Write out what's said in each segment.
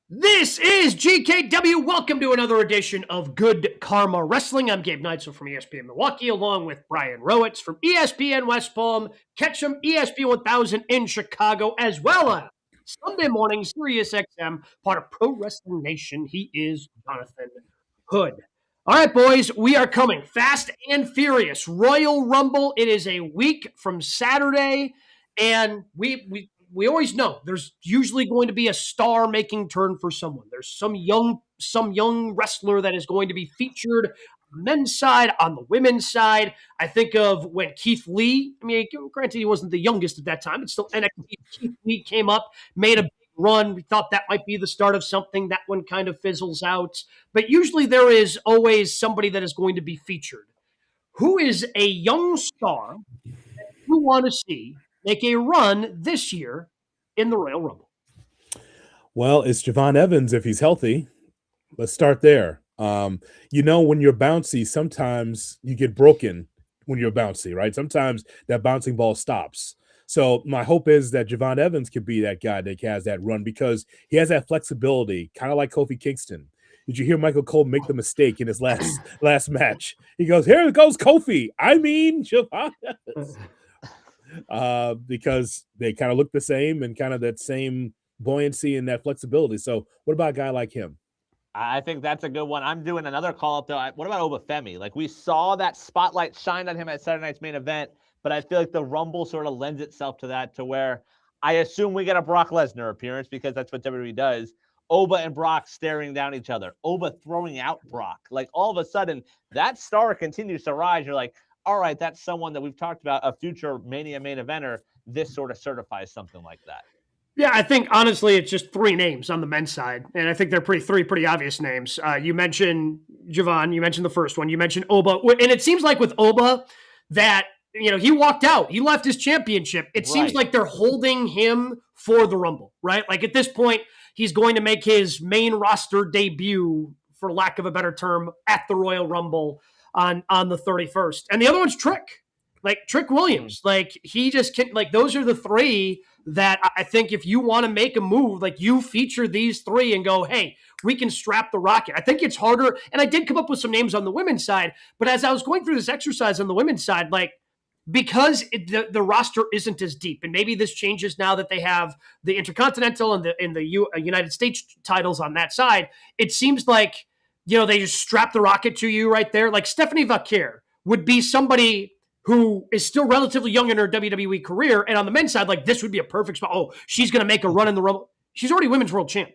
This is GKW. Welcome to another edition of Good Karma Wrestling. I'm Gabe Neitzel from ESPN Milwaukee, along with Brian Rowitz from ESPN West Palm. Catch him ESPN 1000 in Chicago, as well as Sunday morning, Sirius XM, part of Pro Wrestling Nation. He is Jonathan Hood. All right, boys, we are coming fast and furious. Royal Rumble. It is a week from Saturday, and we always know there's usually going to be a star making turn for someone. There's some young wrestler that is going to be featured on the men's side, on the women's side. I think of when Keith Lee, I mean, granted he wasn't the youngest at that time, but still NXT. Keith Lee came up, made a big run. We thought that might be the start of something. That one kind of fizzles out. But usually there is always somebody that is going to be featured. Who is a young star you want to see make a run this year in the Royal Rumble? Well, it's Javon Evans if he's healthy. Let's start there. When you're bouncy, sometimes you get broken when you're bouncy, right? Sometimes that bouncing ball stops. So my hope is that Javon Evans could be that guy that has that run because he has that flexibility, kind of like Kofi Kingston. Did you hear Michael Cole make the mistake in his last match? He goes, "Here goes Kofi. I mean Javon Evans." Because they kind of look the same and kind of that same buoyancy and that flexibility. So what about a guy like him? I think that's a good one. I'm doing another call-up, though. What about Obafemi? Like, we saw that spotlight shine on him at Saturday night's main event, but I feel like the Rumble sort of lends itself to that, to where I assume we get a Brock Lesnar appearance because that's what WWE does. Oba and Brock staring down each other. Oba throwing out Brock. Like, all of a sudden, that star continues to rise. You're like, all right, that's someone that we've talked about, a future Mania main eventer. This sort of certifies something like that. Yeah, I think honestly it's just three names on the men's side, and I think they're three pretty obvious names. You mentioned Javon, you mentioned the first one, you mentioned Oba, and it seems like with Oba that he walked out, he left his championship. It seems like they're holding him for the Rumble, right? Like at this point, he's going to make his main roster debut, for lack of a better term, at the Royal Rumble on the 31st, and the other one's Trick Williams. Like he just can. Like those are the three that I think if you want to make a move, like you feature these three and go, hey, we can strap the rocket. I think it's harder. And I did come up with some names on the women's side, but as I was going through this exercise on the women's side, like because the roster isn't as deep, and maybe this changes now that they have the Intercontinental and the United States titles on that side, it seems like, they just strap the rocket to you right there. Like Stephanie Vaquer would be somebody who is still relatively young in her WWE career. And on the men's side, like this would be a perfect spot. Oh, she's going to make a run in the Rumble. She's already women's world champ,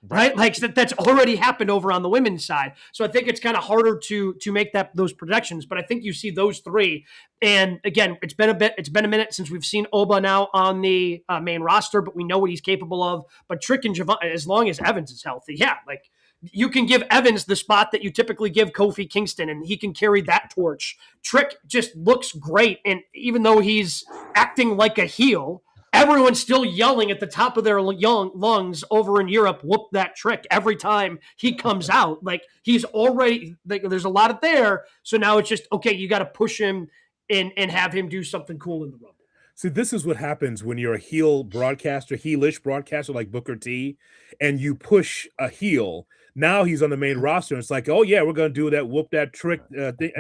right? Like that's already happened over on the women's side. So I think it's kind of harder to make those projections. But I think you see those three. And again, it's been a minute since we've seen Oba now on the main roster, but we know what he's capable of. But Trick and Javon, as long as Evans is healthy, yeah, like you can give Evans the spot that you typically give Kofi Kingston, and he can carry that torch. Trick just looks great, and even though he's acting like a heel, everyone's still yelling at the top of their lungs over in Europe, whoop that Trick, every time he comes out. Like, he's already, like, there's a lot of there, so now it's just, okay, you got to push him and have him do something cool in the Rumble. See, this is what happens when you're a heel broadcaster, heelish broadcaster like Booker T, and you push a heel. Now he's on the main roster, and it's like, oh yeah, we're gonna do that, whoop that Trick thing.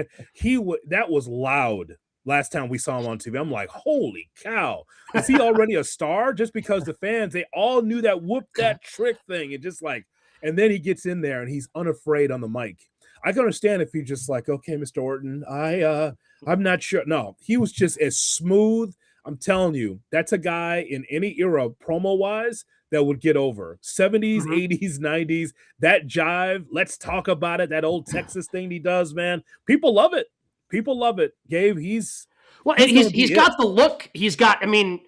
That was loud last time we saw him on TV. I'm like, holy cow, is he already a star? Just because the fans, they all knew that whoop that Trick thing, and just like, and then he gets in there and he's unafraid on the mic. I can understand if he's just like, okay, Mr. Orton, I'm not sure. No, he was just as smooth. I'm telling you, that's a guy in any era, promo-wise, that would get over. 70s, 80s, 90s, that jive, let's talk about it, that old Texas thing he does, man. People love it. People love it. Gabe, he's got the look. He's got, I mean,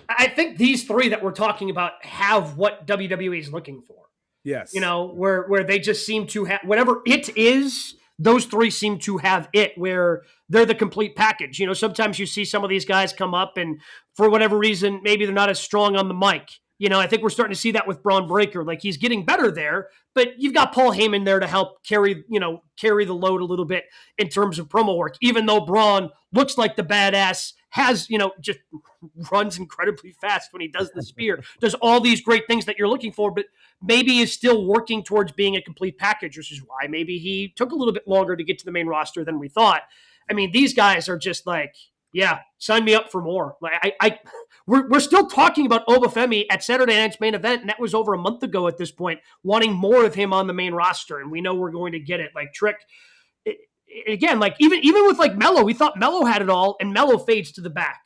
I think these three that we're talking about have what WWE is looking for. Yes. Where they just seem to have, whatever it is, those three seem to have it, where they're the complete package. Sometimes you see some of these guys come up and for whatever reason, maybe they're not as strong on the mic, I think we're starting to see that with Braun Breaker. Like, he's getting better there, but you've got Paul Heyman there to help carry the load a little bit in terms of promo work, even though Braun looks like the badass, has, just runs incredibly fast when he does the spear, does all these great things that you're looking for, but maybe is still working towards being a complete package, which is why maybe he took a little bit longer to get to the main roster than we thought. I mean, these guys are just like, yeah, sign me up for more. Like we're still talking about Obafemi at Saturday night's main event, and that was over a month ago at this point, wanting more of him on the main roster, and we know we're going to get it. Like Trick, again, like even with like Mello, we thought Mello had it all, and Mello fades to the back,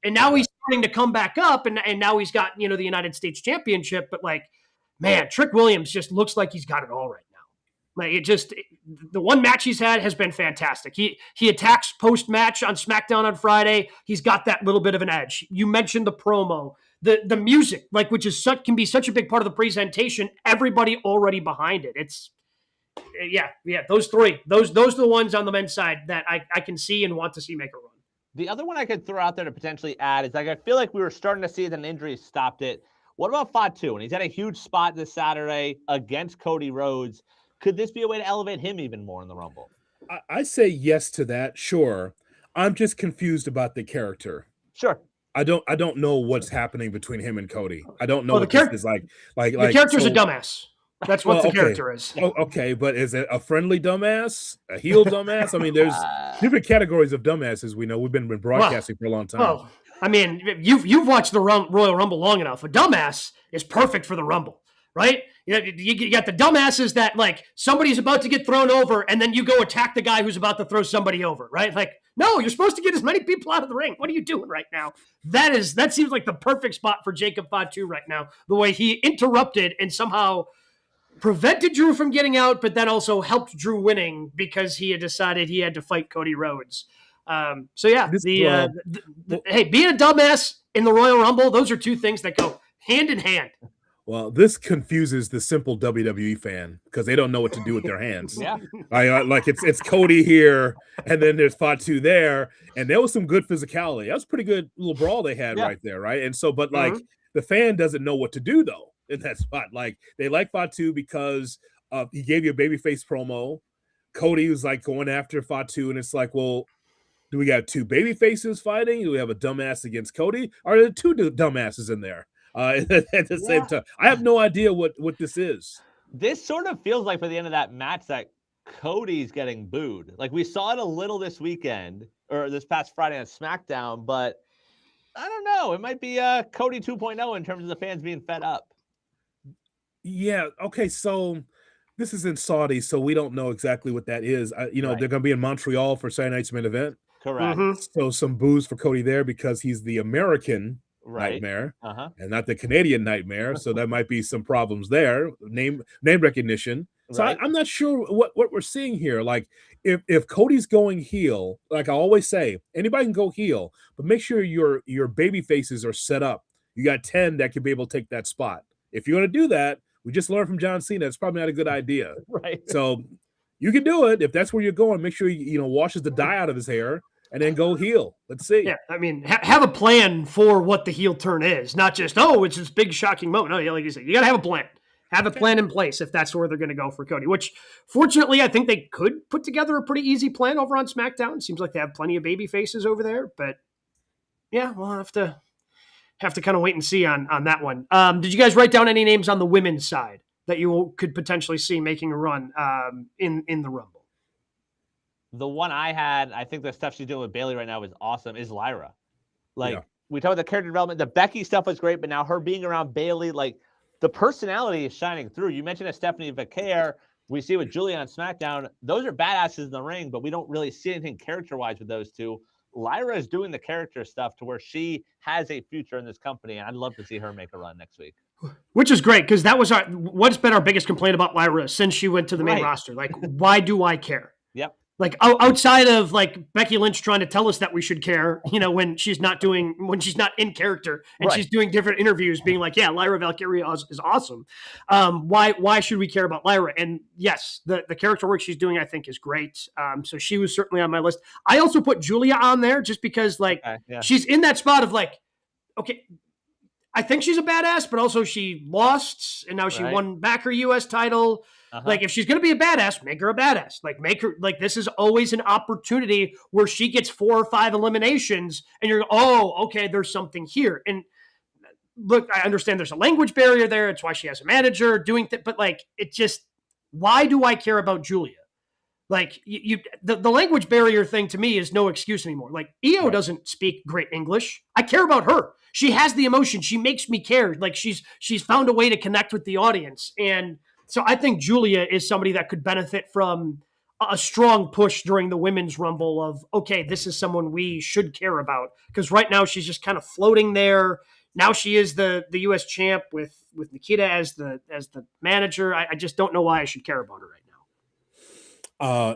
and now he's starting to come back up, and now he's got the United States Championship, but like, man, Trick Williams just looks like he's got it all right now. Like the one match he's had has been fantastic. He attacks post-match on SmackDown on Friday. He's got that little bit of an edge. You mentioned the promo, the music, like, which is can be such a big part of the presentation. Everybody already behind it. It's those three. Those are the ones on the men's side that I can see and want to see make a run. The other one I could throw out there to potentially add is, like, I feel like we were starting to see that an injury stopped it. What about Fatu? And he's had a huge spot this Saturday against Cody Rhodes. Could this be a way to elevate him even more in the Rumble? I say yes to that. Sure. I'm just confused about the character. Sure. I don't know what's happening between him and Cody. I don't know what this is like. The character's a dumbass. That's what the character is. Oh, okay, but is it a friendly dumbass? A heel dumbass? I mean, there's different categories of dumbasses. We know we've been broadcasting for a long time. Well, I mean, you've watched the Royal Rumble long enough. A dumbass is perfect for the Rumble, right? You got the dumbasses that, like, somebody's about to get thrown over, and then you go attack the guy who's about to throw somebody over, right? Like, no, you're supposed to get as many people out of the ring. What are you doing right now? That seems like the perfect spot for Jacob Fatu right now. The way he interrupted and somehow prevented Drew from getting out, but then also helped Drew winning because he had decided he had to fight Cody Rhodes. Hey, being a dumbass in the Royal Rumble, those are two things that go hand in hand. Well, this confuses the simple WWE fan because they don't know what to do with their hands. Yeah, like it's Cody here, and then there's Fatu there, and there was some good physicality. That was a pretty good little brawl they had right there, right? And so, but like the fan doesn't know what to do though in that spot. Like, they like Fatu because he gave you a babyface promo. Cody was like going after Fatu, and it's like, well, do we got two baby faces fighting? Do we have a dumbass against Cody? Or are there two dumbasses in there at the same time? I have no idea what this is. This sort of feels like, for the end of that match, that Cody's getting booed. Like, we saw it a little this weekend, or this past Friday on SmackDown, but I don't know. It might be Cody 2.0 in terms of the fans being fed up. Yeah, okay, so this is in Saudi, so we don't know exactly what that is. They're going to be in Montreal for Saturday night's main event. Correct. So some boos for Cody there because he's the American Nightmare and not the Canadian Nightmare. So there might be some problems there. Name recognition. So I'm not sure what we're seeing here. Like, if Cody's going heel, like I always say, anybody can go heel, but make sure your baby faces are set up. You got 10 that can be able to take that spot. If you're going to do that, we just learned from John Cena, it's probably not a good idea. Right. So you can do it. If that's where you're going, make sure washes the dye out of his hair and then go heel. Let's see. Yeah, I mean, have a plan for what the heel turn is, not just, it's this big shocking moment. No, like you said, you got to have a plan. Have a plan in place if that's where they're going to go for Cody, which fortunately I think they could put together a pretty easy plan over on SmackDown. It seems like they have plenty of baby faces over there, but yeah, we'll have to kind of wait and see on that one. Did you guys write down any names on the women's side that you could potentially see making a run in the Rumble? The one I had, I think the stuff she's doing with Bayley right now is awesome, is Lyra. Like, we talk about the character development. The Becky stuff was great, but now her being around Bayley, like, the personality is shining through. You mentioned a Stephanie Vaquer. We see with Julia on SmackDown. Those are badasses in the ring, but we don't really see anything character-wise with those two. Lyra is doing the character stuff to where she has a future in this company, and I'd love to see her make a run next week. Which is great, because that was what's been our biggest complaint about Lyra since she went to the main roster. Like, why do I care? Yep. Like, outside of like Becky Lynch trying to tell us that we should care, when she's not in character and she's doing different interviews, being like, yeah, Lyra Valkyria is awesome. Why should we care about Lyra? And yes, the character work she's doing, I think, is great. So she was certainly on my list. I also put Julia on there just because, like, she's in that spot of like, okay, I think she's a badass, but also she lost and now she won back her U.S. title. Like, if she's going to be a badass, make her a badass. Like, make her, like, this is always an opportunity where she gets 4 or 5 eliminations and you're, oh, okay, there's something here. And look, I understand there's a language barrier there. It's why she has a manager doing but like, it just, why do I care about Julia? Like, the language barrier thing to me is no excuse anymore. Like, Io doesn't speak great English. I care about her. She has the emotion. She makes me care. Like, she's found a way to connect with the audience. And so I think Julia is somebody that could benefit from a strong push during the women's rumble of, okay, this is someone we should care about. Because right now she's just kind of floating there. Now she is the U.S. champ with Nikita as the manager. I just don't know why I should care about her right now.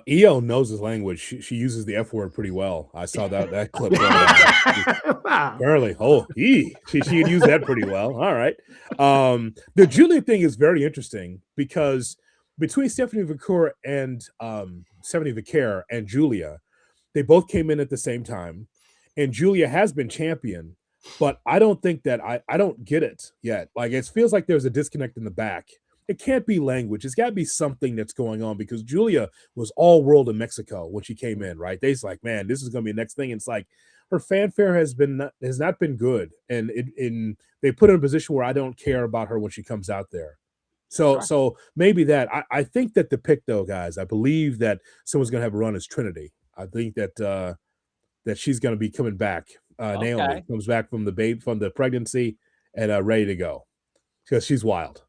Io knows his language. She uses the F word pretty well. I saw that clip. Wow. Apparently, she had used that pretty well. All right. The Julia thing is very interesting because between Stephanie Vicaire and Julia, they both came in at the same time, and Julia has been champion, but I don't think that I don't get it yet. Like, it feels like there's a disconnect in the back. It can't be language. It's got to be something that's going on because Julia was all world in Mexico when she came in, right? They's like, man, this is going to be the next thing. And it's like her fanfare has not been good, and they put her in a position where I don't care about her when she comes out there. So maybe that I think that the pick, though, guys, I believe that someone's going to have a run as Trinity. I think that she's going to be coming back. Naomi comes back from the pregnancy and ready to go because she's wild.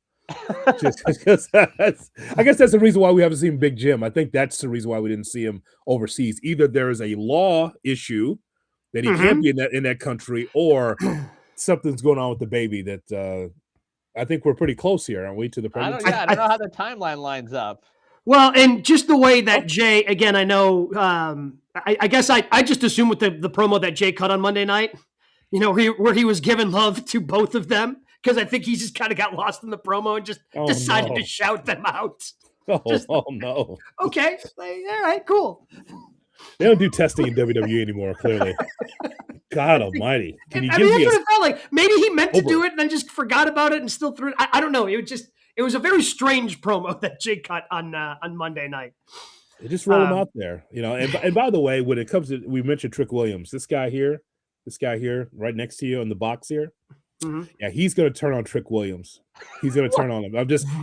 Just because I guess that's the reason why we haven't seen Big Jim. I think that's the reason why we didn't see him overseas. Either there is a law issue that he can't be in that country, or something's going on with the baby. That I think we're pretty close here, aren't we, to the pregnancy? I don't know how the timeline lines up. Well, and just the way that Jay, again, I know. I guess I just assume with the promo that Jay cut on Monday night, where he was giving love to both of them. Because I think he just kind of got lost in the promo and just decided to shout them out. No. Okay. Like, all right, cool. They don't do testing in WWE anymore, clearly. God almighty. That's what it felt like. Maybe he meant to do it and then just forgot about it and still threw it. I don't know. It was a very strange promo that Jay cut on Monday night. They just roll him out there. And by the way, when it comes to, we mentioned Trick Williams, this guy here right next to you in the box here. Mm-hmm. Yeah, he's going to turn on Trick Williams. He's going to turn on him.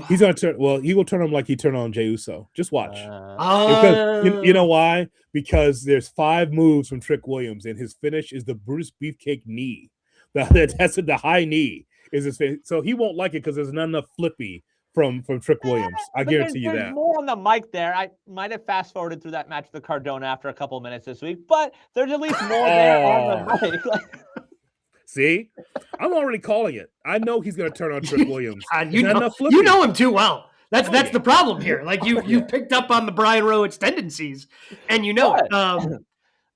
He's going to turn. Well, he will turn him like he turned on Jey Uso. Just watch. Because you know why? Because there's 5 moves from Trick Williams, and his finish is the Brutus Beefcake knee. That's the high knee is his finish. So he won't like it because there's not enough flippy from Trick Williams. I guarantee you that. There's more on the mic there. I might have fast forwarded through that match with Cardona after a couple of minutes this week, but there's at least more there on the mic. See, I'm already calling it. I know he's going to turn on Trick Williams. You know him too well. That's the problem here. Like you picked up on the Brian Rowett's tendencies, and you know it. And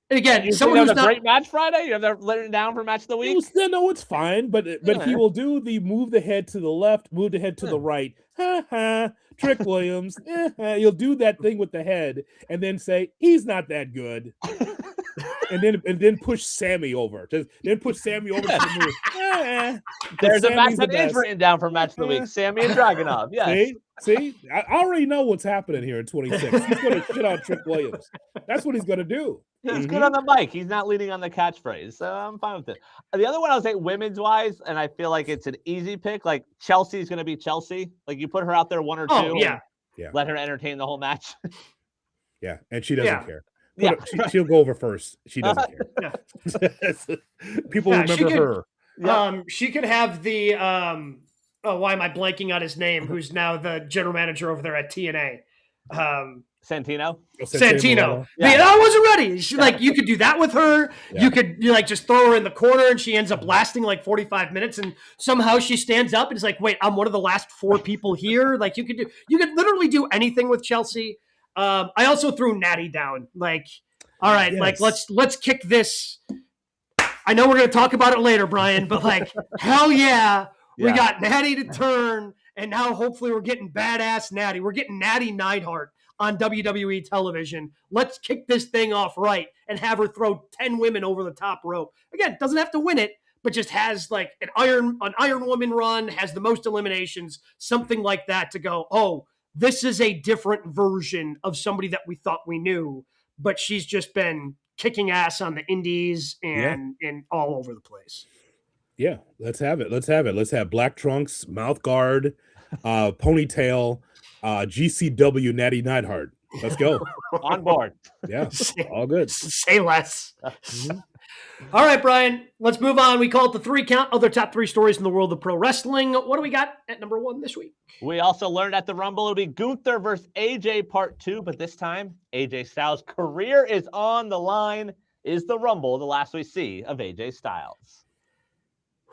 again, someone who's a great match Friday. You have that letting down for match of the week. No, it's fine. But he will do the move the head to the left, move the head to the right. Ha ha. Trick Williams. He'll do that thing with the head, and then say he's not that good. And then push Sammy over. Then push Sammy over to the move. There's a match that is written down for match of the week. Sammy and Dragunov. Yes. See? I already know what's happening here in 26. He's going to shit on Trick Williams. That's what he's going to do. He's good on the mic. He's not leading on the catchphrase, so I'm fine with it. The other one I'll say women's wise, and I feel like it's an easy pick. Like Chelsea's going to be Chelsea. Like you put her out there 1 or 2. Yeah. Let her entertain the whole match. Yeah, and she doesn't care. She'll go over first. She doesn't care. People remember her. She could have the why am I blanking on his name? Who's now the general manager over there at TNA? Santino. Santino. I wasn't ready. You could do that with her. Yeah. You could just throw her in the corner and she ends up lasting like 45 minutes and somehow she stands up and is like, wait, I'm one of the last 4 people here. Like you could literally do anything with Chelsea. I also threw Natty down. All right, let's kick this. I know we're going to talk about it later, Brian, but hell yeah, we got Natty to turn, and now hopefully we're getting badass Natty. We're getting Natty Neidhart on WWE television. Let's kick this thing off right and have her throw 10 women over the top rope. Again, doesn't have to win it, but just has like an Iron Woman run, has the most eliminations, something like that to go, oh, this is a different version of somebody that we thought we knew, but she's just been kicking ass on the indies and all over the place. Yeah, let's have it. Let's have black trunks, mouth guard, ponytail, GCW Natty Neidhart. Let's go. On board. Yeah, all good. Say less. All right, Brian, let's move on. We call it the 3 count, other top 3 stories in the world of pro wrestling. What do we got at number 1 this week? We also learned at the Rumble it'll be Gunther versus AJ part 2, but this time AJ Styles' career is on the line. Is the Rumble the last we see of AJ Styles?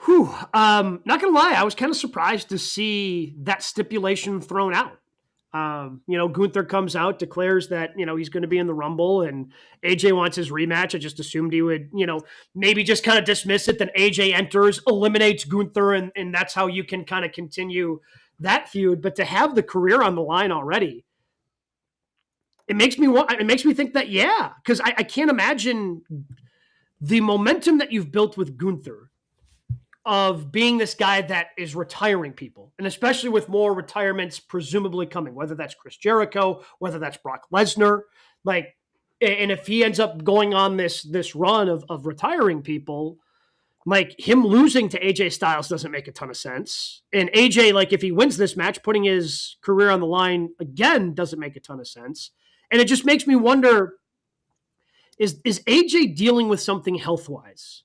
Whew. Not gonna lie, I was kind of surprised to see that stipulation thrown out. Gunther comes out, declares that, he's going to be in the Rumble, and AJ wants his rematch. I just assumed he would, maybe just kind of dismiss it. Then AJ enters, eliminates Gunther, and that's how you can kind of continue that feud. But to have the career on the line already, it makes me think that, because I can't imagine the momentum that you've built with Gunther of being this guy that is retiring people, and especially with more retirements presumably coming, whether that's Chris Jericho, whether that's Brock Lesnar, and if he ends up going on this run of retiring people, like him losing to AJ Styles doesn't make a ton of sense. And AJ, if he wins this match, putting his career on the line again doesn't make a ton of sense. And it just makes me wonder, is AJ dealing with something health-wise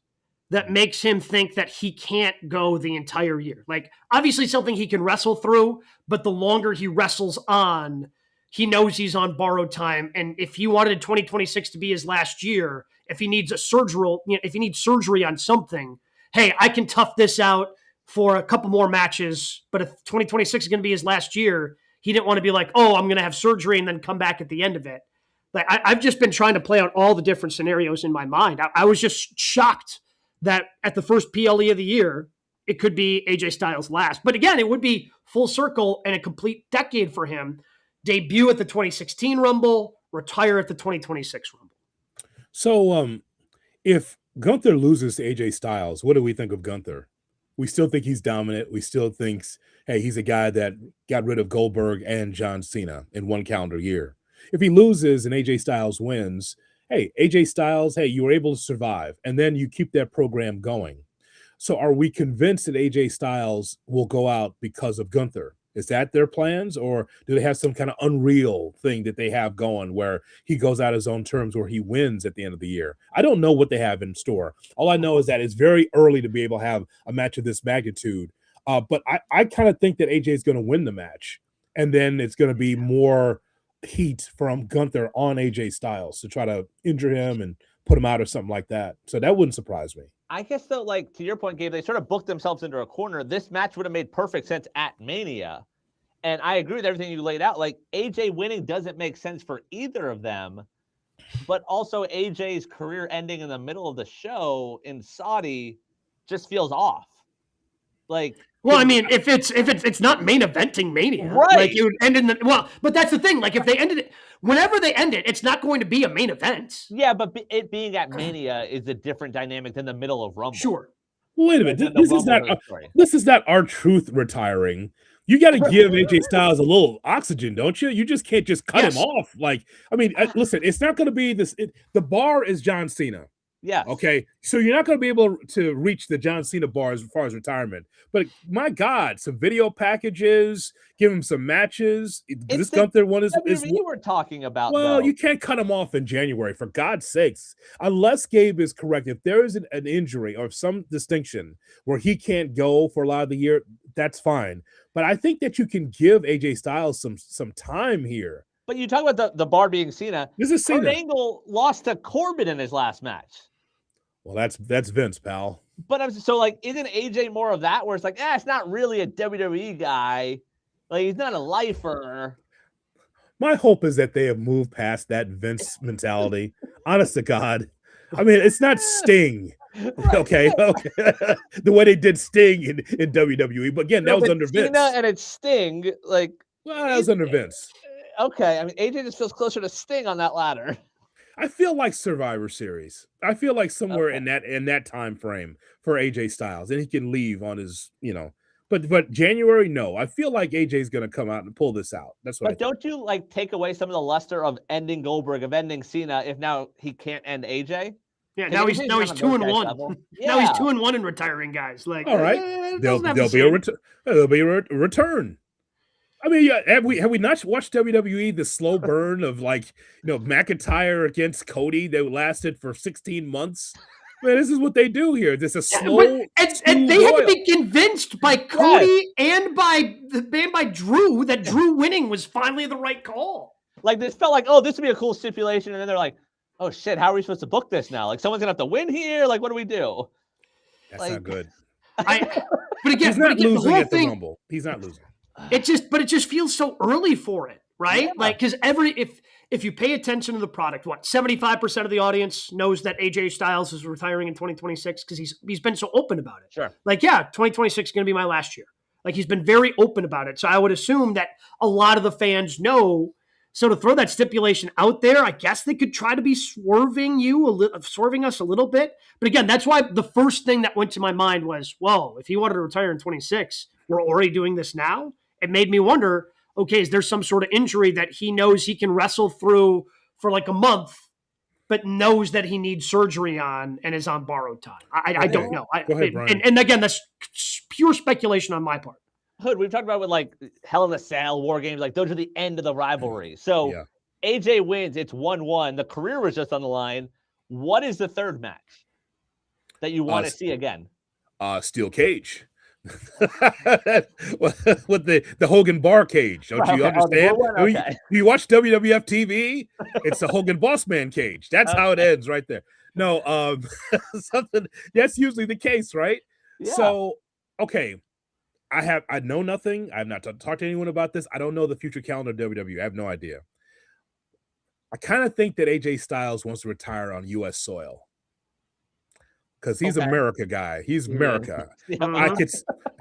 that makes him think that he can't go the entire year? Obviously something he can wrestle through, but the longer he wrestles on, he knows he's on borrowed time. And if he wanted 2026 to be his last year, if he needs if he needs surgery on something, hey, I can tough this out for a couple more matches. But if 2026 is going to be his last year, he didn't want to be like, oh, I'm going to have surgery and then come back at the end of it. I've just been trying to play out all the different scenarios in my mind. I was just shocked that at the first PLE of the year, it could be AJ Styles' last. But again, it would be full circle and a complete decade for him. Debut at the 2016 Rumble, retire at the 2026 Rumble. So if Gunther loses to AJ Styles, what do we think of Gunther? We still think he's dominant. We still think, hey, he's a guy that got rid of Goldberg and John Cena in 1 calendar year. If he loses and AJ Styles wins, hey, AJ Styles, hey, you were able to survive, and then you keep that program going. So are we convinced that AJ Styles will go out because of Gunther? Is that their plans, or do they have some kind of unreal thing that they have going where he goes out his own terms, where he wins at the end of the year? I don't know what they have in store. All I know is that it's very early to be able to have a match of this magnitude. But I kind of think that AJ is going to win the match, and then it's going to be more heat from Gunther on AJ Styles to try to injure him and put him out or something like that. So that wouldn't surprise me. I guess though, to your point, Gabe, they sort of booked themselves into a corner. This match would have made perfect sense at Mania. And I agree with everything you laid out. AJ winning doesn't make sense for either of them, but also AJ's career ending in the middle of the show in Saudi just feels off. Well, I mean, if it's not main eventing Mania, right? It would end in but that's the thing. If they ended it, whenever they end it, it's not going to be a main event. Yeah, but it being at Mania is a different dynamic than the middle of Rumble. Sure. Well, wait a minute. This is not R-Truth retiring. You got to give AJ Styles a little oxygen, don't you? You just can't just cut him off. Listen, it's not going to be this. The bar is John Cena. Yeah. Okay. So you're not going to be able to reach the John Cena bar as far as retirement. But my God, some video packages, give him some matches. This Gunther one is you were talking about. Well, you can't cut him off in January, for God's sakes. Unless Gabe is correct, if there is an injury or some distinction where he can't go for a lot of the year, that's fine. But I think that you can give AJ Styles some time here. But you talk about the bar being Cena. This is Cena. Kurt Angle lost to Corbin in his last match. Well, that's Vince, pal. But isn't AJ more of that, where it's it's not really a WWE guy. He's not a lifer. My hope is that they have moved past that Vince mentality. Honest to God. I mean, it's not Sting. Okay. The way they did Sting in WWE. But again, that was under Vince. Cena and it's Sting. Well, that was under Vince. Okay. I mean, AJ just feels closer to Sting on that ladder. I feel like Survivor Series. I feel like somewhere in that time frame for AJ Styles, and he can leave on his, But January, no. I feel like AJ's going to come out and pull this out. That's what. But don't you like take away some of the luster of ending Goldberg, of ending Cena, if now he can't end AJ? Yeah, now he's 2-1. Yeah. Now he's 2-1 in retiring guys. Like, all right, there'll be a return. I mean, have we not watched WWE, the slow burn of McIntyre against Cody that lasted for 16 months? Man, this is what they do here. This is a slow, and they had to be convinced by Cody and by Drew that Drew winning was finally the right call. Like, this felt like, oh, this would be a cool stipulation, and then they're like, oh shit, how are we supposed to book this now? Like, someone's gonna have to win here. Like, what do we do? That's not good. But again, he's not losing the whole at the Rumble. He's not losing. It just feels so early for it, right? Yeah. Like, because if you pay attention to the product, 75% of the audience knows that AJ Styles is retiring in 2026 because he's been so open about it. Sure. Like, 2026 is going to be my last year. Like, he's been very open about it. So I would assume that a lot of the fans know. So to throw that stipulation out there, I guess they could try to be swerving us a little bit. But again, that's why the first thing that went to my mind was, well, if he wanted to retire in 26, we're already doing this now. It made me wonder, okay, is there some sort of injury that he knows he can wrestle through for like a month, but knows that he needs surgery on and is on borrowed time? I don't know. Go ahead, Brian. And again, that's pure speculation on my part. Hood, we've talked about with like Hell in a Cell, War Games, like those are the end of the rivalry. So AJ wins, it's 1-1. The career was just on the line. What is the third match that you want to see again? Steel cage. with the Hogan bar cage. Don't you understand? You watch WWF TV, it's the Hogan Boss Man cage. That's how it ends right there. No, something that's usually the case, right? Yeah. So, okay. I know nothing. I've not talked to anyone about this. I don't know the future calendar of WWE. I have no idea. I kind of think that AJ Styles wants to retire on U.S. soil because he's America guy. He's America.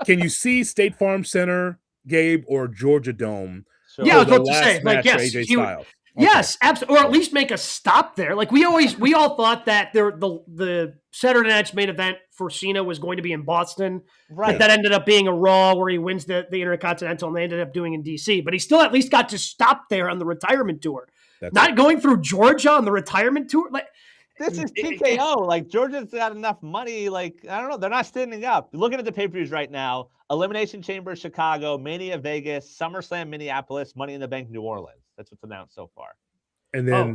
Can you see State Farm Center, Gabe, or Georgia Dome? So, I was about to say, like, yes, AJ Styles. Yes, absolutely, or at least make a stop there. Like we all thought that the Saturday night's main event for Cena was going to be in Boston, right? But that ended up being a Raw where he wins the Intercontinental, and they ended up doing in DC. But he still at least got to stop there on the retirement tour, not going through Georgia on the retirement tour. Like this is TKO. Like Georgia's got enough money. Like I don't know, they're not standing up. Looking at the pay-per-views right now: Elimination Chamber Chicago, Mania Vegas, SummerSlam Minneapolis, Money in the Bank New Orleans. That's what's announced so far. And then,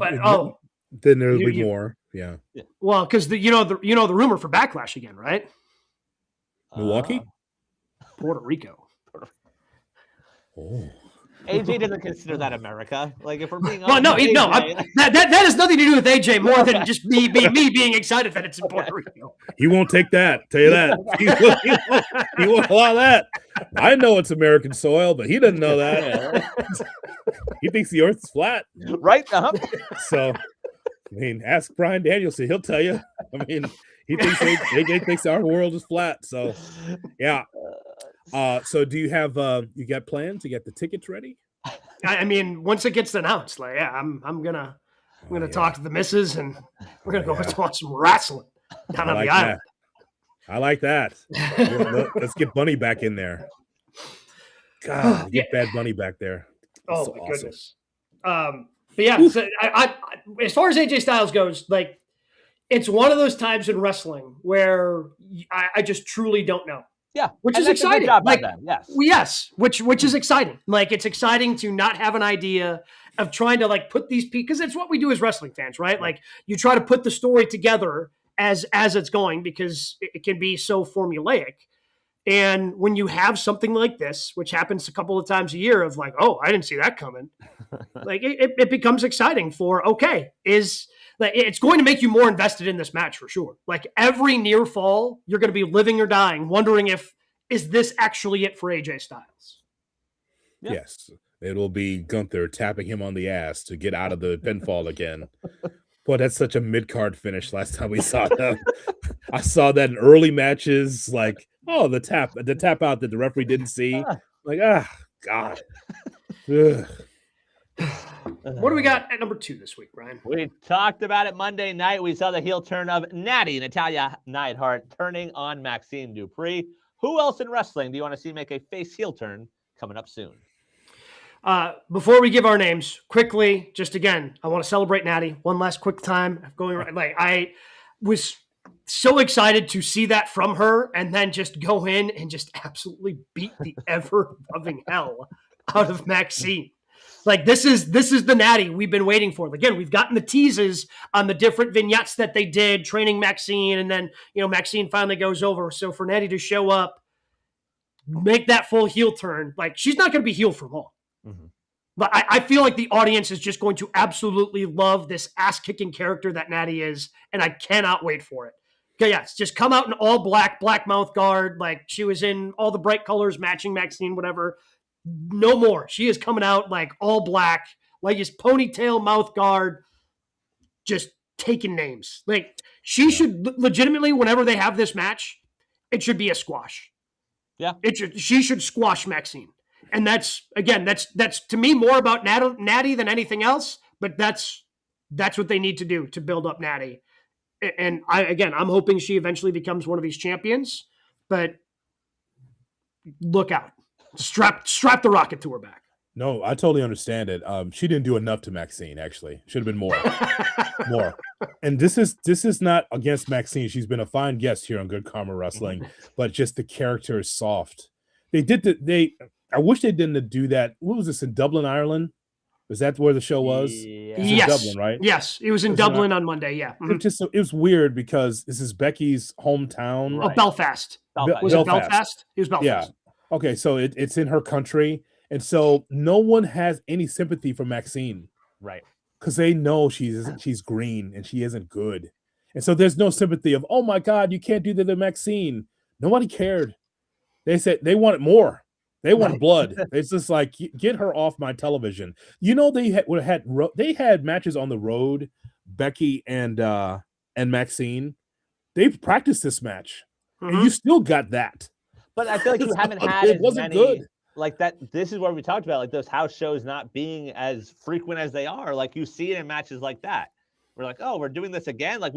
then there'll be more. Yeah. Well, because the rumor for Backlash again, right? Milwaukee, Puerto Rico. Oh. AJ doesn't consider that America. Like if we're being honest, that has nothing to do with AJ more than just me being excited that it's in Puerto Rico. He won't take that. Tell you that. He won't allow that. I know it's American soil, but he doesn't know that. He thinks the Earth's flat, right? So, I mean, ask Brian Danielson; he'll tell you. I mean, he thinks AJ thinks our world is flat. So, yeah. So do you have you got plans? You got the tickets ready? I mean, once it gets announced, like I'm gonna talk to the missus and we're gonna go watch some wrestling down on the island. I like that. Let's get Bunny back in there. God, get Bad Bunny back there. That's my goodness. But yeah, so I as far as AJ Styles goes, like it's one of those times in wrestling where I just truly don't know. Yeah, which is exciting. Like, yes, which is exciting. Like it's exciting to not have an idea of trying to like put these because it's what we do as wrestling fans, right? Like you try to put the story together as it's going because it can be so formulaic. And when you have something like this, which happens a couple of times a year, of like, oh, I didn't see that coming, like it becomes exciting for it's going to make you more invested in this match for sure. Like every near fall, you're going to be living or dying, wondering is this actually it for AJ Styles? Yeah. Yes, it'll be Gunther tapping him on the ass to get out of the pinfall again. Boy, that's such a mid-card finish last time we saw them. I saw that in early matches, like, oh, the tap out that the referee didn't see. Like, God. Ugh. What do we got at number 2 this week, Brian? We talked about it Monday night. We saw the heel turn of Natty, Natalya Neidhart, turning on Maxine Dupree. Who else in wrestling do you want to see make a face heel turn coming up soon? Before we give our names, quickly, just again, I want to celebrate Natty one last quick time. I was so excited to see that from her, and then just go in and just absolutely beat the ever-loving hell out of Maxine. Like, this is the Natty we've been waiting for. Again, we've gotten the teases on the different vignettes that they did, training Maxine, and then, Maxine finally goes over. So for Natty to show up, make that full heel turn, like, she's not going to be heel for long. Mm-hmm. But I feel like the audience is just going to absolutely love this ass-kicking character that Natty is, and I cannot wait for it. Okay, yes, just come out in all black mouth guard, like she was in all the bright colors matching Maxine, whatever. No more. She is coming out like all black, like his ponytail mouth guard, just taking names. Like, she should legitimately, whenever they have this match, it should be a squash. Yeah. She should squash Maxine. And that's to me more about Natty than anything else, but that's what they need to do to build up Natty. And I'm hoping she eventually becomes one of these champions, but look out. Strap the rocket to her back. No, I totally understand it. She didn't do enough to Maxine, actually. Should have been more. More. And this is not against Maxine. She's been a fine guest here on Good Karma Wrestling, but just the character is soft. I wish they didn't do that. What was this, in Dublin, Ireland? Was that where the show was? Yeah. It was in Dublin, right? Yes, it was in Dublin on Monday, yeah. Mm-hmm. It was weird because this is Becky's hometown. Right. Oh, Belfast. Was it Belfast? It was Belfast. Yeah. Okay, so it's in her country, and so no one has any sympathy for Maxine. Right. Because they know she's green and she isn't good. And so there's no sympathy of, oh my God, you can't do that to Maxine. Nobody cared. They said they wanted more. They want blood. It's just like, get her off my television. They had matches on the road, Becky and Maxine. They've practiced this match, and you still got that. But I feel like you haven't had it wasn't good. Like that. This is what we talked about, like those house shows not being as frequent as they are. Like you see it in matches like that. We're like, oh, we're doing this again. Like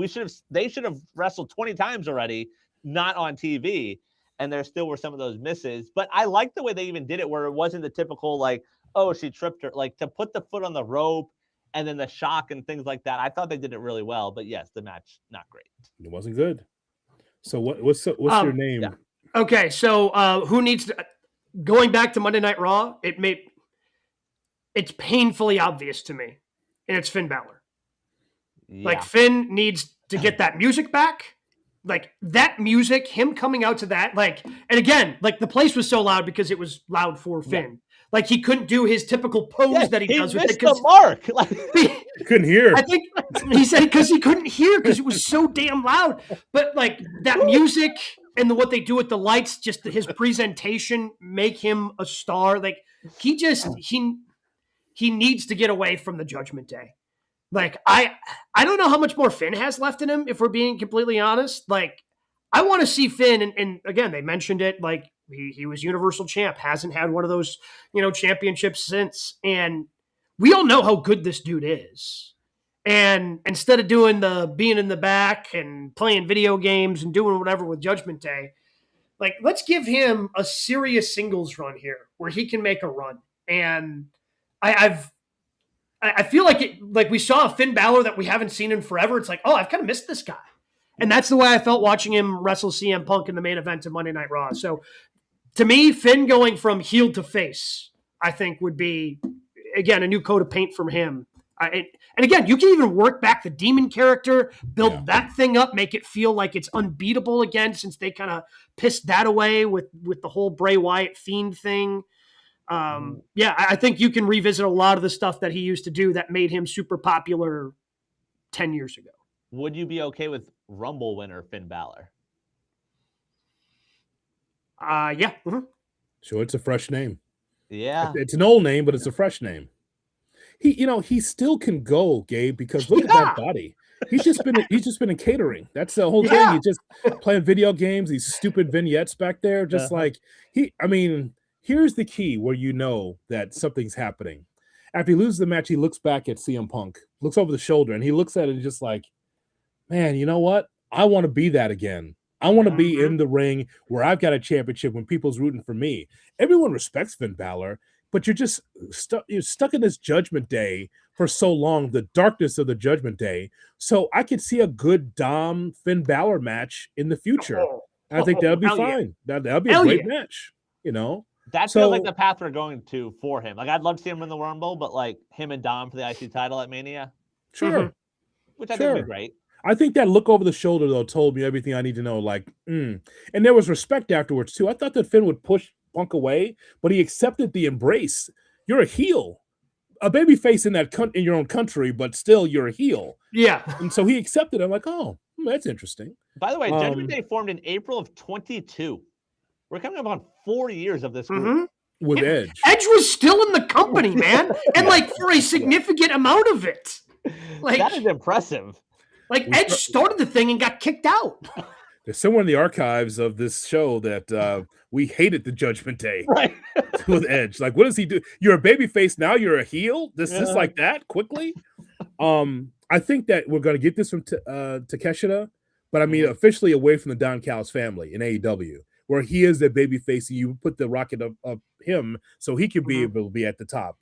they should have wrestled 20 times already, not on TV. And there still were some of those misses. But I like the way they even did it, where it wasn't the typical, like, oh, she tripped her. Like, to put the foot on the rope and then the shock and things like that. I thought they did it really well. But yes, the match, not great. It wasn't good. So what's your name? Yeah. Okay, so who needs to... Going back to Monday Night Raw, it's painfully obvious to me. And it's Finn Balor. Yeah. Like, Finn needs to get that music back. Like, that music, him coming out to that, like, and again, like, the place was so loud because it was loud for Finn. Yeah. Like, he couldn't do his typical pose that he does with it. The mark. Like, he couldn't hear. I think he said because he couldn't hear because it was so damn loud. But, like, that music and what they do with the lights, just his presentation, make him a star. Like, he needs to get away from the Judgment Day. Like, I don't know how much more Finn has left in him, if we're being completely honest. Like, I want to see Finn, and again, they mentioned it, like, he was Universal Champ, hasn't had one of those, championships since, and we all know how good this dude is. And instead of doing the being in the back and playing video games and doing whatever with Judgment Day, like, let's give him a serious singles run here where he can make a run. And I feel like we saw a Finn Balor that we haven't seen in forever. It's like, oh, I've kind of missed this guy. And that's the way I felt watching him wrestle CM Punk in the main event of Monday Night Raw. So to me, Finn going from heel to face, I think would be, again, a new coat of paint from him. And again, you can even work back the Demon character, build that thing up, make it feel like it's unbeatable again, since they kind of pissed that away with the whole Bray Wyatt Fiend thing. I think you can revisit a lot of the stuff that he used to do that made him super popular 10 years ago. Would you be okay with Rumble winner Finn Balor? Yeah. Mm-hmm. Sure, it's a fresh name. Yeah. It's an old name, but it's a fresh name. He still can go, Gabe, because look at that body. He's just been in catering. That's the whole thing. He's just playing video games, these stupid vignettes back there. Just like here's the key where you know that something's happening. After he loses the match, he looks back at CM Punk, looks over the shoulder, and he looks at it and just like, man, you know what? I want to be that again. I want to be in the ring where I've got a championship when people's rooting for me. Everyone respects Finn Balor, but you're just stuck in this Judgment Day for so long, the darkness of the Judgment Day. So I could see a good Dom Finn Balor match in the future. I think that'll be fine. Yeah. That'll be a great match, you know? That feels like the path we're going to for him. Like, I'd love to see him in the Rumble, but like him and Dom for the IC title at Mania. Sure. Which I think would be great. I think that look over the shoulder, though, told me everything I need to know. Like, and there was respect afterwards, too. I thought that Finn would push Punk away, but he accepted the embrace. You're a heel, a babyface in your own country, but still you're a heel. Yeah. And so he accepted it. I'm like, oh, that's interesting. By the way, Judgment Day formed in April of 22. We're coming up on 4 years of this group. With Edge. Edge was still in the company, man. And like for a significant amount of it. Like that is impressive. Like Edge started the thing and got kicked out. There's somewhere in the archives of this show that we hated the Judgment Day with Edge. Like, what does he do? You're a babyface, now you're a heel? This like that quickly? I think that we're going to get this from Takeshita, but I mean officially away from the Don Callis family in AEW, where he is the babyface and you put the rocket up him so he can be able to be at the top.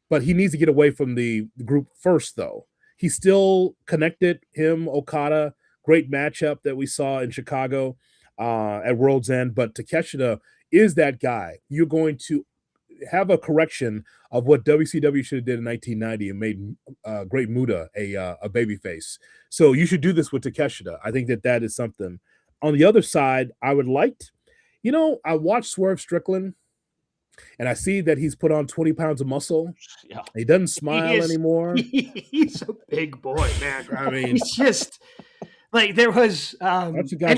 But he needs to get away from the group first, though. He's still connected, him, Okada, great matchup that we saw in Chicago at World's End. But Takeshita is that guy. You're going to have a correction of what WCW should have did in 1990 and made Great Muta a babyface. So you should do this with Takeshita. I think that is something. On the other side, I would like I watched Swerve Strickland, and I see that he's put on 20 pounds of muscle. Yeah. He doesn't smile anymore. He's a big boy, man. I mean, he's just like there was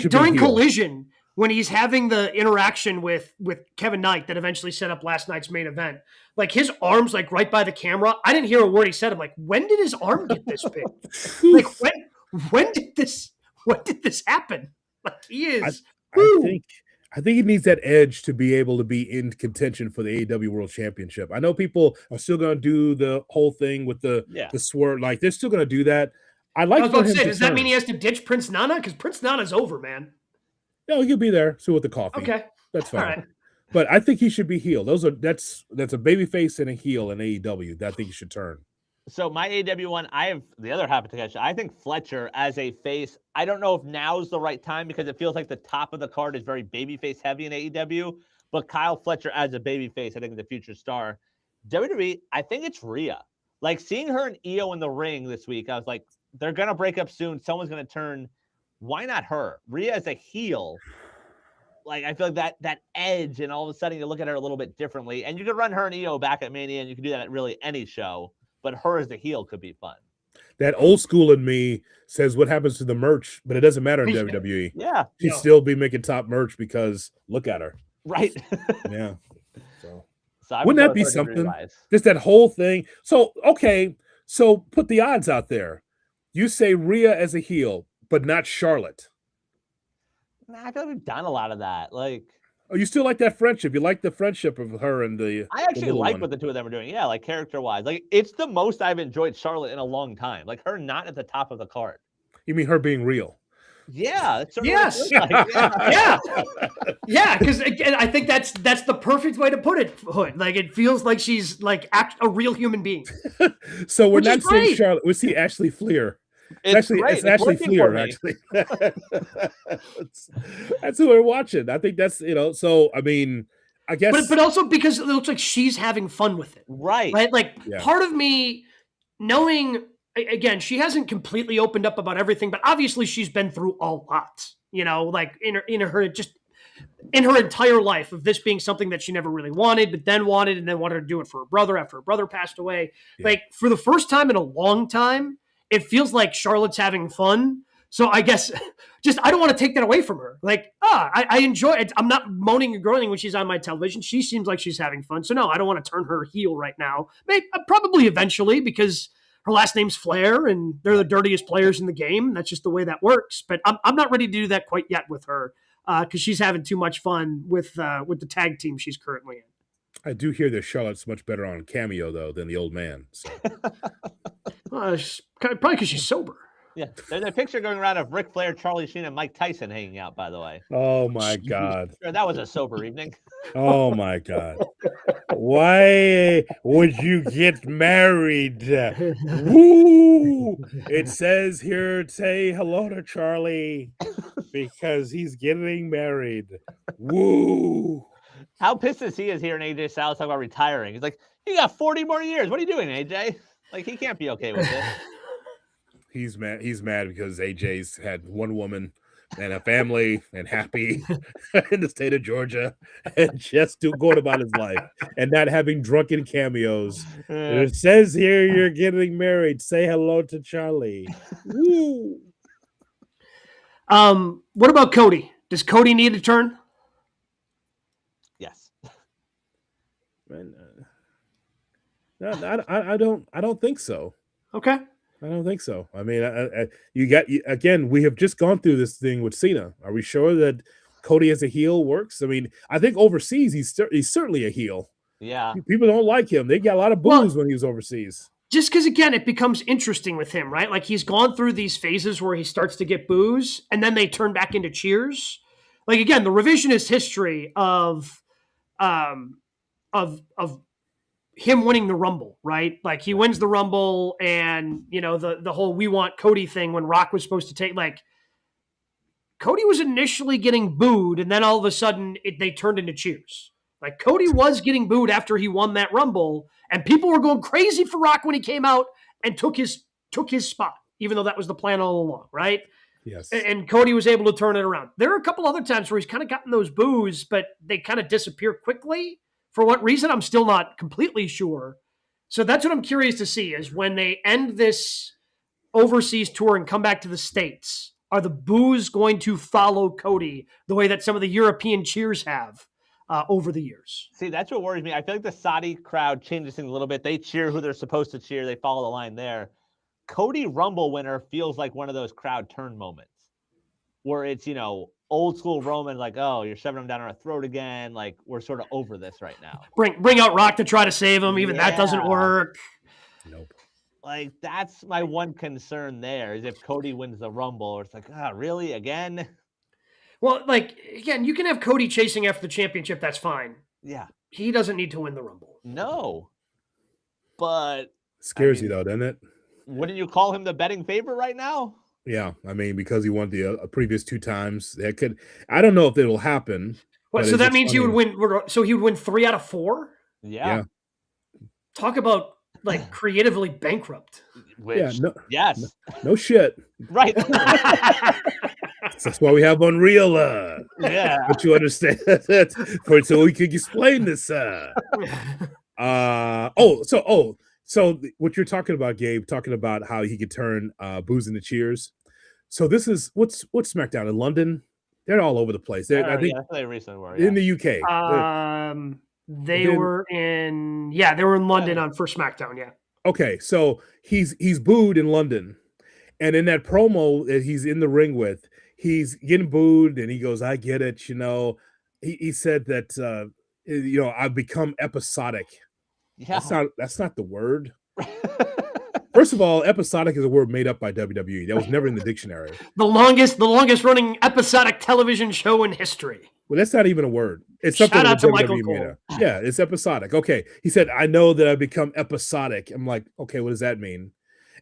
during Collision when he's having the interaction with Kevin Knight that eventually set up last night's main event. Like his arms like right by the camera. I didn't hear a word he said. I'm like, when did his arm get this big? Like when did this happen? Like he is. I think he needs that edge to be able to be in contention for the AEW World Championship. I know people are still going to do the whole thing with the swerve. Like, they're still going to do that. I was about to say, does that mean he has to ditch Prince Nana? Because Prince Nana's over, man. No, he could be there. So with the coffee. Okay. That's fine. All right. But I think he should be heel. That's a baby face and a heel in AEW that I think he should turn. So my AEW one, I have the other half of Takeshita. I think Fletcher as a face, I don't know if now's the right time because it feels like the top of the card is very babyface heavy in AEW, but Kyle Fletcher as a babyface, I think is the future star. WWE, I think it's Rhea. Like seeing her and Io in the ring this week, I was like, they're going to break up soon. Someone's going to turn. Why not her? Rhea as a heel. Like, I feel like that edge, and all of a sudden you look at her a little bit differently. And you could run her and Io back at Mania, and you could do that at really any show. But her as the heel could be fun. That old school in me says what happens to the merch, but it doesn't matter in WWE. Yeah. She'd still be making top merch because look at her. Right. Yeah. So wouldn't that be something? Just that whole thing. So, okay. So put the odds out there. You say Rhea as a heel, but not Charlotte. Nah, I feel like we've done a lot of that. Like, oh, you still like that friendship? You like the friendship of her and the. I actually like what the two of them are doing. Yeah, like character-wise, like it's the most I've enjoyed Charlotte in a long time. Like her not at the top of the card. You mean her being real? Yeah. Yes. Yeah. Yeah. Because again, I think that's the perfect way to put it. Like it feels like she's like a real human being. So we're not saying Charlotte. We see Ashley Fleer. It's Ashley Fleer, actually. That's who we're watching. I think that's, so, I mean, I guess. But also because it looks like she's having fun with it. Right. Like, part of me knowing, again, she hasn't completely opened up about everything, but obviously she's been through a lot, like in her entire life of this being something that she never really wanted, but then wanted, and then wanted to do it for her brother after her brother passed away. Yeah. Like, for the first time in a long time, it feels like Charlotte's having fun. So I guess I don't want to take that away from her. Like, I enjoy it. I'm not moaning and groaning when she's on my television. She seems like she's having fun. So no, I don't want to turn her heel right now. Maybe, probably eventually because her last name's Flair and they're the dirtiest players in the game. That's just the way that works. But I'm not ready to do that quite yet with her because she's having too much fun with the tag team she's currently in. I do hear that Charlotte's much better on Cameo though than the old man. So. Probably because she's sober. Yeah, there's a picture going around of Ric Flair, Charlie Sheen, and Mike Tyson hanging out. By the way. Oh my God! Sure, that was a sober evening. Oh my God! Why would you get married? Woo! It says here, say hello to Charlie because he's getting married. Woo! How pissed is he hearing AJ Styles talk about retiring? He's like, "You got 40 more years. What are you doing, AJ?" Like, he can't be okay with it. He's mad. He's mad because AJ's had one woman and a family and happy in the state of Georgia and just going about his life and not having drunken cameos. It says here you're getting married. Say hello to Charlie. Woo. What about Cody? Does Cody need a turn? Yes. Man, I don't think so. Okay. I don't think so. I mean, again, we have just gone through this thing with Cena. Are we sure that Cody as a heel works? I mean, I think overseas he's certainly a heel. Yeah. People don't like him. They got a lot of boos when he was overseas. Just because, again, it becomes interesting with him, right? Like, he's gone through these phases where he starts to get boos, and then they turn back into cheers. Like, again, the revisionist history of him winning the Rumble, right? Like, he wins the Rumble, and the whole "we want Cody" thing when Rock was supposed to take, like, Cody was initially getting booed, and then all of a sudden they turned into cheers. Like, Cody was getting booed after he won that Rumble, and people were going crazy for Rock when he came out and took his spot, even though that was the plan all along, right? Yes. And Cody was able to turn it around. There are a couple other times where he's kind of gotten those boos, but they kind of disappear quickly. For what reason, I'm still not completely sure. So that's what I'm curious to see, is when they end this overseas tour and come back to the States, are the boos going to follow Cody the way that some of the European cheers have over the years? See, that's what worries me. I feel like the Saudi crowd changes things a little bit. They cheer who they're supposed to cheer. They follow the line there. Cody Rumble winner feels like one of those crowd turn moments where it's, old school Roman, like, oh, you're shoving him down our throat again. Like, we're sort of over this right now. Bring out Rock to try to save him. Even that doesn't work. Nope. Like, that's my one concern there, is if Cody wins the Rumble, or it's like, really? Again? Well, like, again, you can have Cody chasing after the championship. That's fine. Yeah. He doesn't need to win the Rumble. No. But scares you though, doesn't it? Wouldn't you call him the betting favorite right now? Yeah, I mean, because he won the previous two times, that could. I don't know if it'll happen. Well, so that means he would win. So he would win 3 out of 4. Yeah. Talk about like creatively bankrupt. Which, yes, no shit. Right. That's why we have Unreal. Yeah. But you understand that so we could explain this. So what you're talking about, Gabe, talking about how he could turn boos into cheers. So this is what's SmackDown in London. They're all over the place. I think they recently were in the UK. They were in London on first SmackDown. Yeah. Okay, so he's booed in London, and in that promo that he's in the ring with, he's getting booed, and he goes, "I get it." He said that I've become episodic. Yeah. That's not the word. First of all, episodic is a word made up by WWE. That was never in the dictionary. The longest running episodic television show in history. Well, that's not even a word. It's something Shout out to WWE Michael made Cole. up. Yeah, it's episodic. Okay. He said, I know that I've become episodic. I'm like, okay, what does that mean?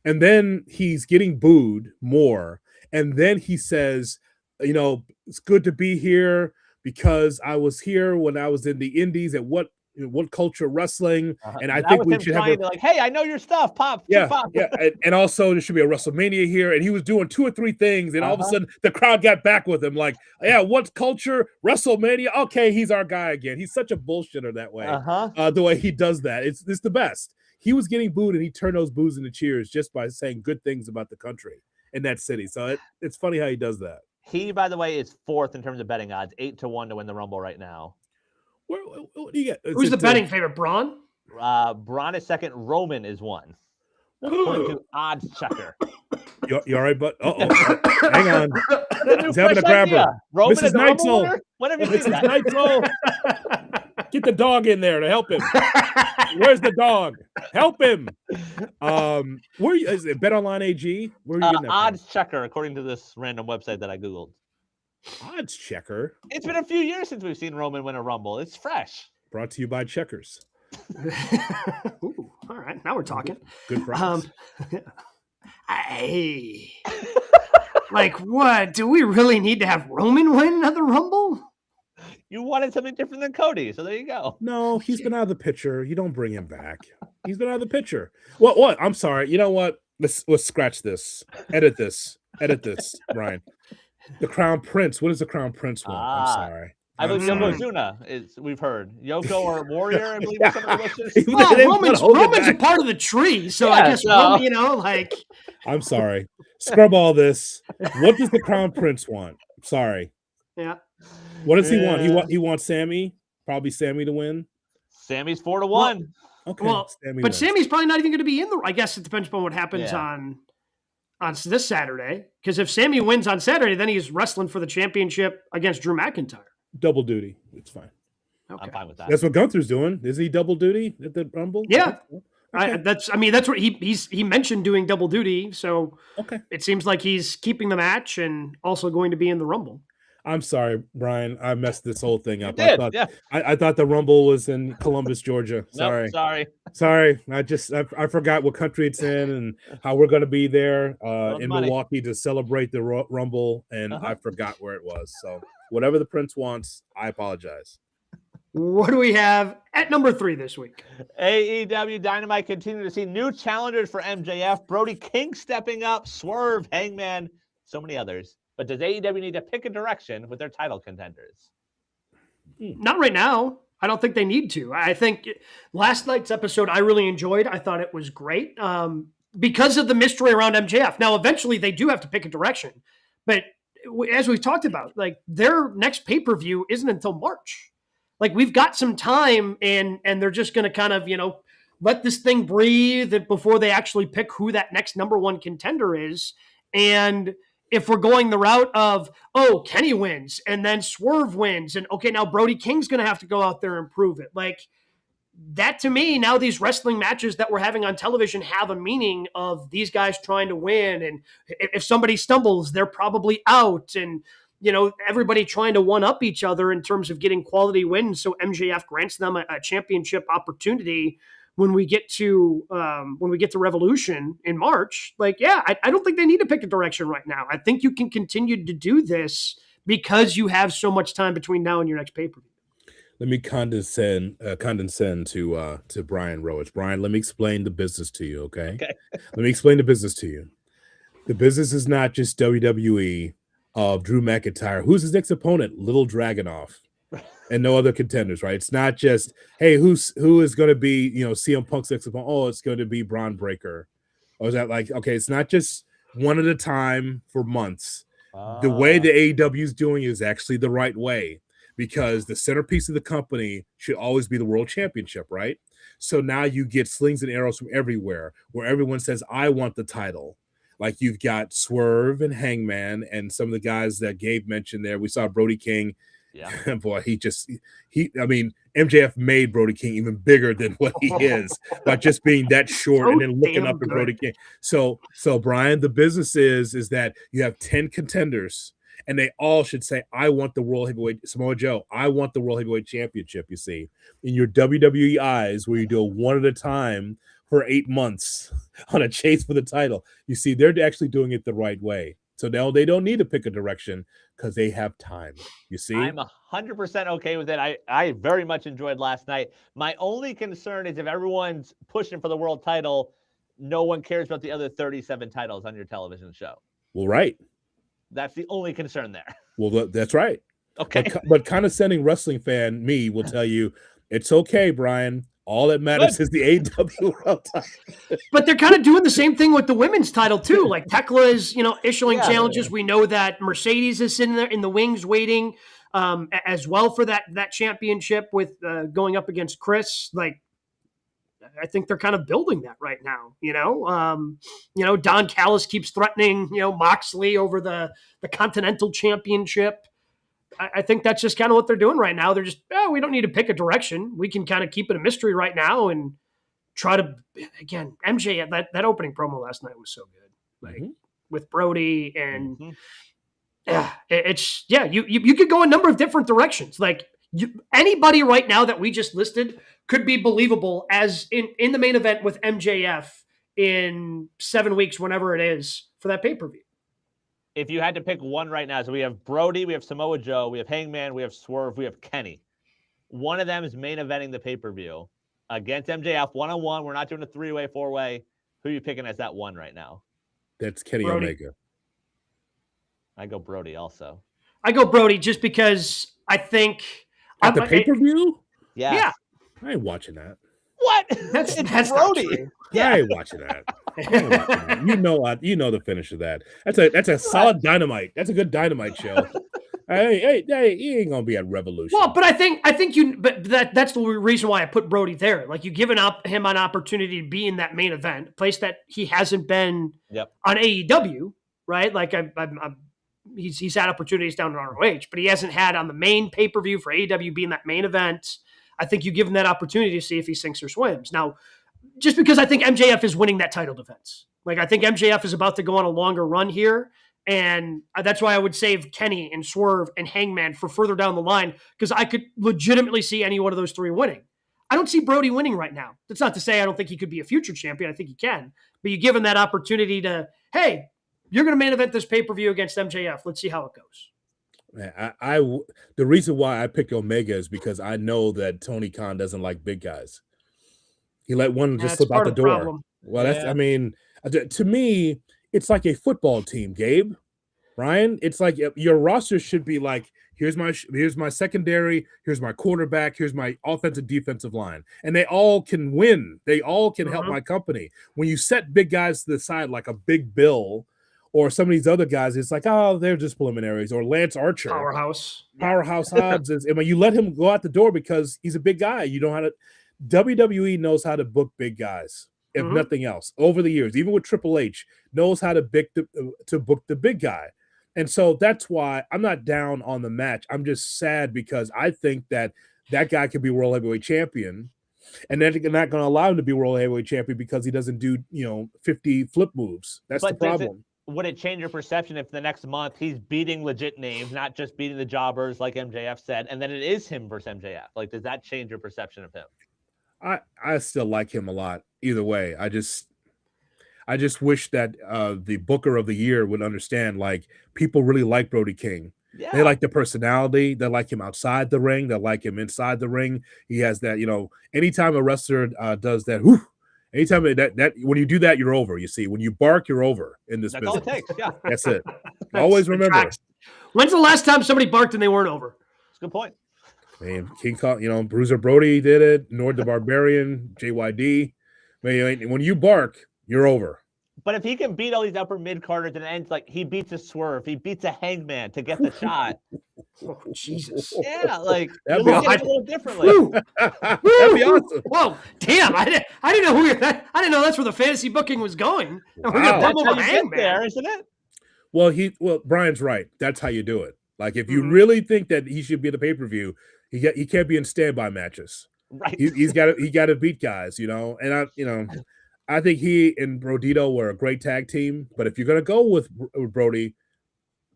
And then he's getting booed more. And then he says, it's good to be here because I was here when I was in the Indies at What Culture Wrestling, and I think we should have like, hey, I know your stuff, Pop. Yeah, Pop. yeah, and also there should be a WrestleMania here, and he was doing 2 or 3 things, and all of a sudden the crowd got back with him, like, yeah, What Culture WrestleMania? Okay, he's our guy again. He's such a bullshitter that way. The way he does that, it's the best. He was getting booed, and he turned those boos into cheers just by saying good things about the country in that city. So it's funny how he does that. He, by the way, is 4th in terms of betting odds, 8-1 to win the Rumble right now. What do you get? Who's the betting favorite? Braun? Braun is 2nd. Roman is 1. According to Odds Checker. You all right, bud? Hang on. He's having a grabber. Roman Mrs. Neitzel. When have you seen that? Get the dog in there to help him. Where's the dog? Help him. Where is it? BetOnline AG? Where are you getting that Odds from? checker, according to this random website that I Googled. Odds checker. It's been a few years since we've seen Roman win a Rumble. It's fresh. Brought to you by Checkers. Ooh, all right, now we're talking. Good price. Like, what? Do we really need to have Roman win another Rumble? You wanted something different than Cody, so there you go. No, he's been out of the picture. You don't bring him back. He's been out of the picture. What? I'm sorry. You know what? Let's scratch this. Edit this, Brian. The Crown Prince. What does the Crown Prince want? I'm sorry. I believe Yokozuna is. We've heard Yoko or Warrior. I believe is some of the wishes. Well, Roman's a part of the tree, so I guess Roman, like. I'm sorry. Scrub all this. What does the Crown Prince want? Sorry. Yeah. What does he want? He wants Sammy. Probably Sammy to win. Sammy's 4-1. Okay. Well, Sammy but wins. Sammy's probably not even going to be in the. I guess it depends upon what happens on this Saturday. Because if Sammy wins on Saturday, then he's wrestling for the championship against Drew McIntyre. Double duty. It's fine. Okay. I'm fine with that. That's what Gunther's doing. Is he double duty at the Rumble? Yeah. Okay. That's what he mentioned, doing double duty. So it seems like he's keeping the match and also going to be in the Rumble. I'm sorry, Brian. I messed this whole thing up. I thought the Rumble was in Columbus, Georgia. Sorry. Nope, sorry. I forgot what country it's in and how we're going to be there in Milwaukee to celebrate the Rumble, and I forgot where it was. So whatever the Prince wants, I apologize. What do we have at number 3 this week? AEW Dynamite continue to see new challengers for MJF. Brody King stepping up, Swerve, Hangman, so many others. But does AEW need to pick a direction with their title contenders? Not right now. I don't think they need to. I think last night's episode I really enjoyed. I thought it was great because of the mystery around MJF. Now, eventually they do have to pick a direction. But as we've talked about, like their next pay-per-view isn't until March. Like we've got some time and they're just going to kind of, let this thing breathe before they actually pick who that next number 1 contender is. And if we're going the route of, Kenny wins and then Swerve wins and now Brody King's going to have to go out there and prove it. Like that to me, now these wrestling matches that we're having on television have a meaning of these guys trying to win. And if somebody stumbles, they're probably out. And, everybody trying to one up each other in terms of getting quality wins. So MJF grants them a championship opportunity when we get to Revolution in March. Like, I don't think they need to pick a direction right now. I think you can continue to do this because you have so much time between now and your next pay-per-view. Let me condescend to Brian Rhodes. Brian, let me explain the business to you, okay? Let me explain the business to you. The business is not just WWE of Drew McIntyre. Who's his next opponent? Little Dragunov. And no other contenders, right? It's not just, hey, who is going to be, CM Punk's next opponent? Oh, it's going to be Braun Breaker. Or is that like, okay, it's not just one at a time for months. The way the AEW is doing is actually the right way because the centerpiece of the company should always be the World Championship, right? So now you get slings and arrows from everywhere where everyone says, I want the title. Like you've got Swerve and Hangman and some of the guys that Gabe mentioned there. We saw Brody King. Yeah, boy, MJF made Brody King even bigger than what he is by just being that short and then looking up at Brody King. So Brian, the business is that you have 10 contenders and they all should say, I want the World Heavyweight, Samoa Joe, I want the World Heavyweight Championship, you see. In your WWE eyes, where you do a one at a time for 8 months on a chase for the title, you see, they're actually doing it the right way. So now they don't need to pick a direction because they have time. You see? I'm 100% okay with it. I very much enjoyed last night. My only concern is if everyone's pushing for the world title, no one cares about the other 37 titles on your television show. Well, right. That's the only concern there. Well, that's right. Okay. But condescending wrestling fan me will tell you, it's okay, Brian. All that matters is the AEW World title. But they're kind of doing the same thing with the women's title too. Like Tekla is, issuing challenges. We know that Mercedes is sitting there in the wings waiting as well for that championship with going up against Chris. Like, I think they're kind of building that right now. Don Callis keeps threatening, Moxley over the Continental Championship. I think that's just kind of what they're doing right now. They're just, we don't need to pick a direction. We can kind of keep it a mystery right now and try to, again, MJ, that opening promo last night was so good. Like with Brody and you could go a number of different directions. Like anybody right now that we just listed could be believable as in the main event with MJF in 7 weeks, whenever it is for that pay-per-view. If you had to pick one right now, so we have Brody, we have Samoa Joe, we have Hangman, we have Swerve, we have Kenny. One of them is main eventing the pay-per-view against MJF one-on-one. We're not doing a 3-way, 4-way. Who are you picking as that one right now? That's Kenny Brody. Omega. I go Brody also. I go Brody just because I think at the pay-per-view? Yeah. I ain't watching that. What? That's Brody. Yeah. I ain't watching that. You know the finish of that. That's a solid Dynamite. That's a good Dynamite show. Hey, he ain't gonna be at Revolution. Well, but I think that's the reason why I put Brody there. Like, you've given him an opportunity to be in that main event, a place that he hasn't been on AEW, right? Like he's had opportunities down in ROH, but he hasn't had on the main pay-per-view for AEW being that main event. I think you give him that opportunity to see if he sinks or swims. Now, just because I think MJF is winning that title defense. Like, I think MJF is about to go on a longer run here, and that's why I would save Kenny and Swerve and Hangman for further down the line, because I could legitimately see any one of those three winning. I don't see Brody winning right now. That's not to say I don't think he could be a future champion. I think he can. But you give him that opportunity to, hey, you're going to main event this pay-per-view against MJF. Let's see how it goes. Man, the reason why I picked Omega is because I know that Tony Khan doesn't like big guys. He let one just slip out the door. Problem. Well, to me, it's like a football team, Gabe. Ryan, it's like your roster should be like, here's my secondary, here's my quarterback, here's my offensive defensive line, and they all can win. They all can help my company. When you set big guys to the side like a Big Bill or some of these other guys, it's like, oh, they're just preliminaries. Or Lance Archer, Powerhouse Hobbs is. I mean, you let him go out the door because he's a big guy. You know how to. WWE knows how to book big guys, if nothing else. Over the years, even with Triple H, knows how to book the big guy. And so that's why I'm not down on the match. I'm just sad because I think that guy could be world heavyweight champion, and then they're not going to allow him to be world heavyweight champion because he doesn't do 50 flip moves. That's the problem. Would it change your perception if the next month he's beating legit names, not just beating the jobbers like MJF said, and then it is him versus MJF? Like, does that change your perception of him? I still like him a lot. Either way, I just wish that the Booker of the Year would understand. Like, people really like Brody King. Yeah. They like the personality. They like him outside the ring. They like him inside the ring. He has that. Anytime a wrestler does that, anytime that when you do that, you're over. You see, when you bark, you're over in this business. That's all it takes. Yeah, that's it. Always remember. When's the last time somebody barked and they weren't over? That's a good point. Man, King Kong, Bruiser Brody did it. Nord the Barbarian, JYD. Man, when you bark, you're over. But if he can beat all these upper mid carders and ends like he beats a Swerve, he beats a Hangman to get the shot. Oh, Jesus. Yeah, like that'd be awesome. A little differently. That'd be awesome. Whoa, damn! I didn't know I didn't know that's where the fantasy booking was going. Wow. That's how you get there, isn't it? Well, Brian's right. That's how you do it. Like, if you really think that he should be in the pay-per-view, he can't be in standby matches. Right. He's got to beat guys, and I think he and Brodito were a great tag team. But if you're gonna go with Brody,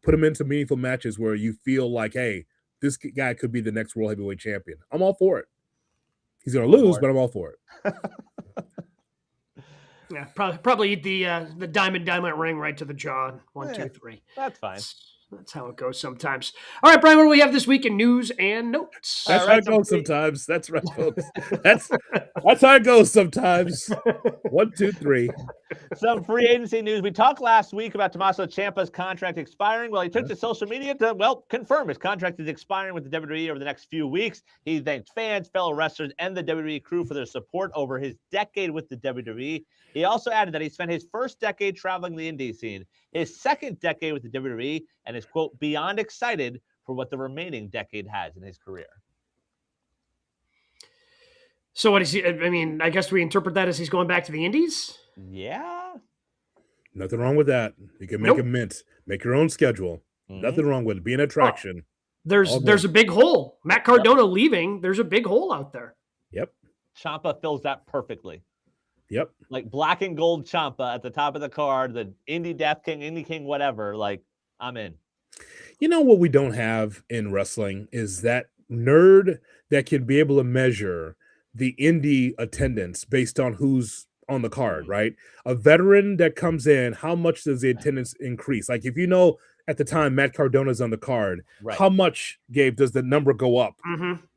put him into meaningful matches where you feel like, hey, this guy could be the next world heavyweight champion. I'm all for it. He's gonna lose, but I'm all for it. Yeah, probably the diamond ring right to the jaw. 1, 2, 3. That's fine. That's how it goes sometimes. All right, Brian, what do we have this week in news and notes? That's how it goes sometimes. That's right, folks. That's how it goes sometimes. 1, 2, 3. Some free agency news. We talked last week about Tommaso Ciampa's contract expiring. Well, he took to social media to, confirm his contract is expiring with the WWE over the next few weeks. He thanked fans, fellow wrestlers, and the WWE crew for their support over his decade with the WWE. He also added that he spent his first decade traveling the indie scene, his second decade with the WWE, and is, quote, beyond excited for what the remaining decade has in his career. So what is he? I mean, I guess we interpret that as he's going back to the indies? Yeah. Nothing wrong with that. You can make a mint. Make your own schedule. Nothing wrong with it. Be an attraction. there's a big hole. Matt Cardona leaving. There's a big hole out there. Yep. Ciampa fills that perfectly. Yep. Like black and gold Ciampa at the top of the card, the Indie Death King, Indie King, whatever. Like, I'm in. You know what we don't have in wrestling is that nerd that can be able to measure the indie attendance based on who's on the card, right? A veteran that comes in, how much does the attendance increase? Like if you know at the time Matt Cardona's on the card, Right. how much, Gabe, does the number go up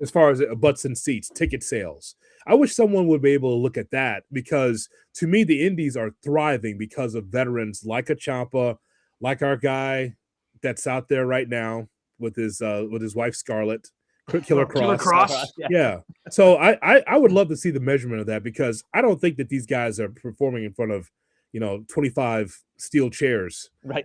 as far as butts and seats, ticket sales? I wish someone would be able to look at that because to me, the indies are thriving because of veterans like a Ciampa, like our guy that's out there right now with his wife Scarlett, Killer Cross. Killer Cross. Yeah. So I would love to see the measurement of that because I don't think that these guys are performing in front of 25 steel chairs, right?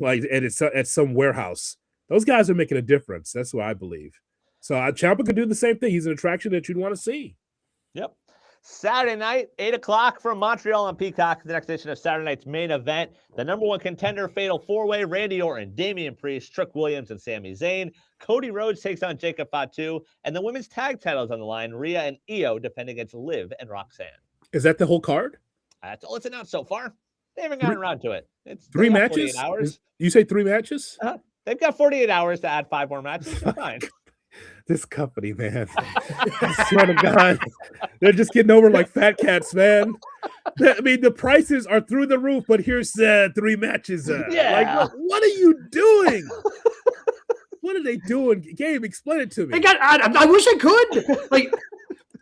Like at some warehouse. Those guys are making a difference. That's what I believe. So Ciampa could do the same thing. He's an attraction that you'd want to see. Yep. Saturday night, 8 o'clock from Montreal on Peacock, the next edition of Saturday night's main event. The number one contender, fatal four-way, Randy Orton, Damian Priest, Trick Williams, and Sami Zayn. Cody Rhodes takes on Jacob Fatu, and the women's tag titles on the line, Rhea and Io defending against Liv and Roxanne. Is that the whole card? That's all it's announced so far. They haven't gotten around to it. It's 3 matches? Hours. You say 3 matches? They've got 48 hours to add 5 more matches. They're fine. This company, man. I swear to God, they're just getting over like fat cats, man. I mean, the prices are through the roof, but here's 3 matches. Yeah. Like, what are you doing? What are they doing? Gabe, explain it to me. I wish I could. Like,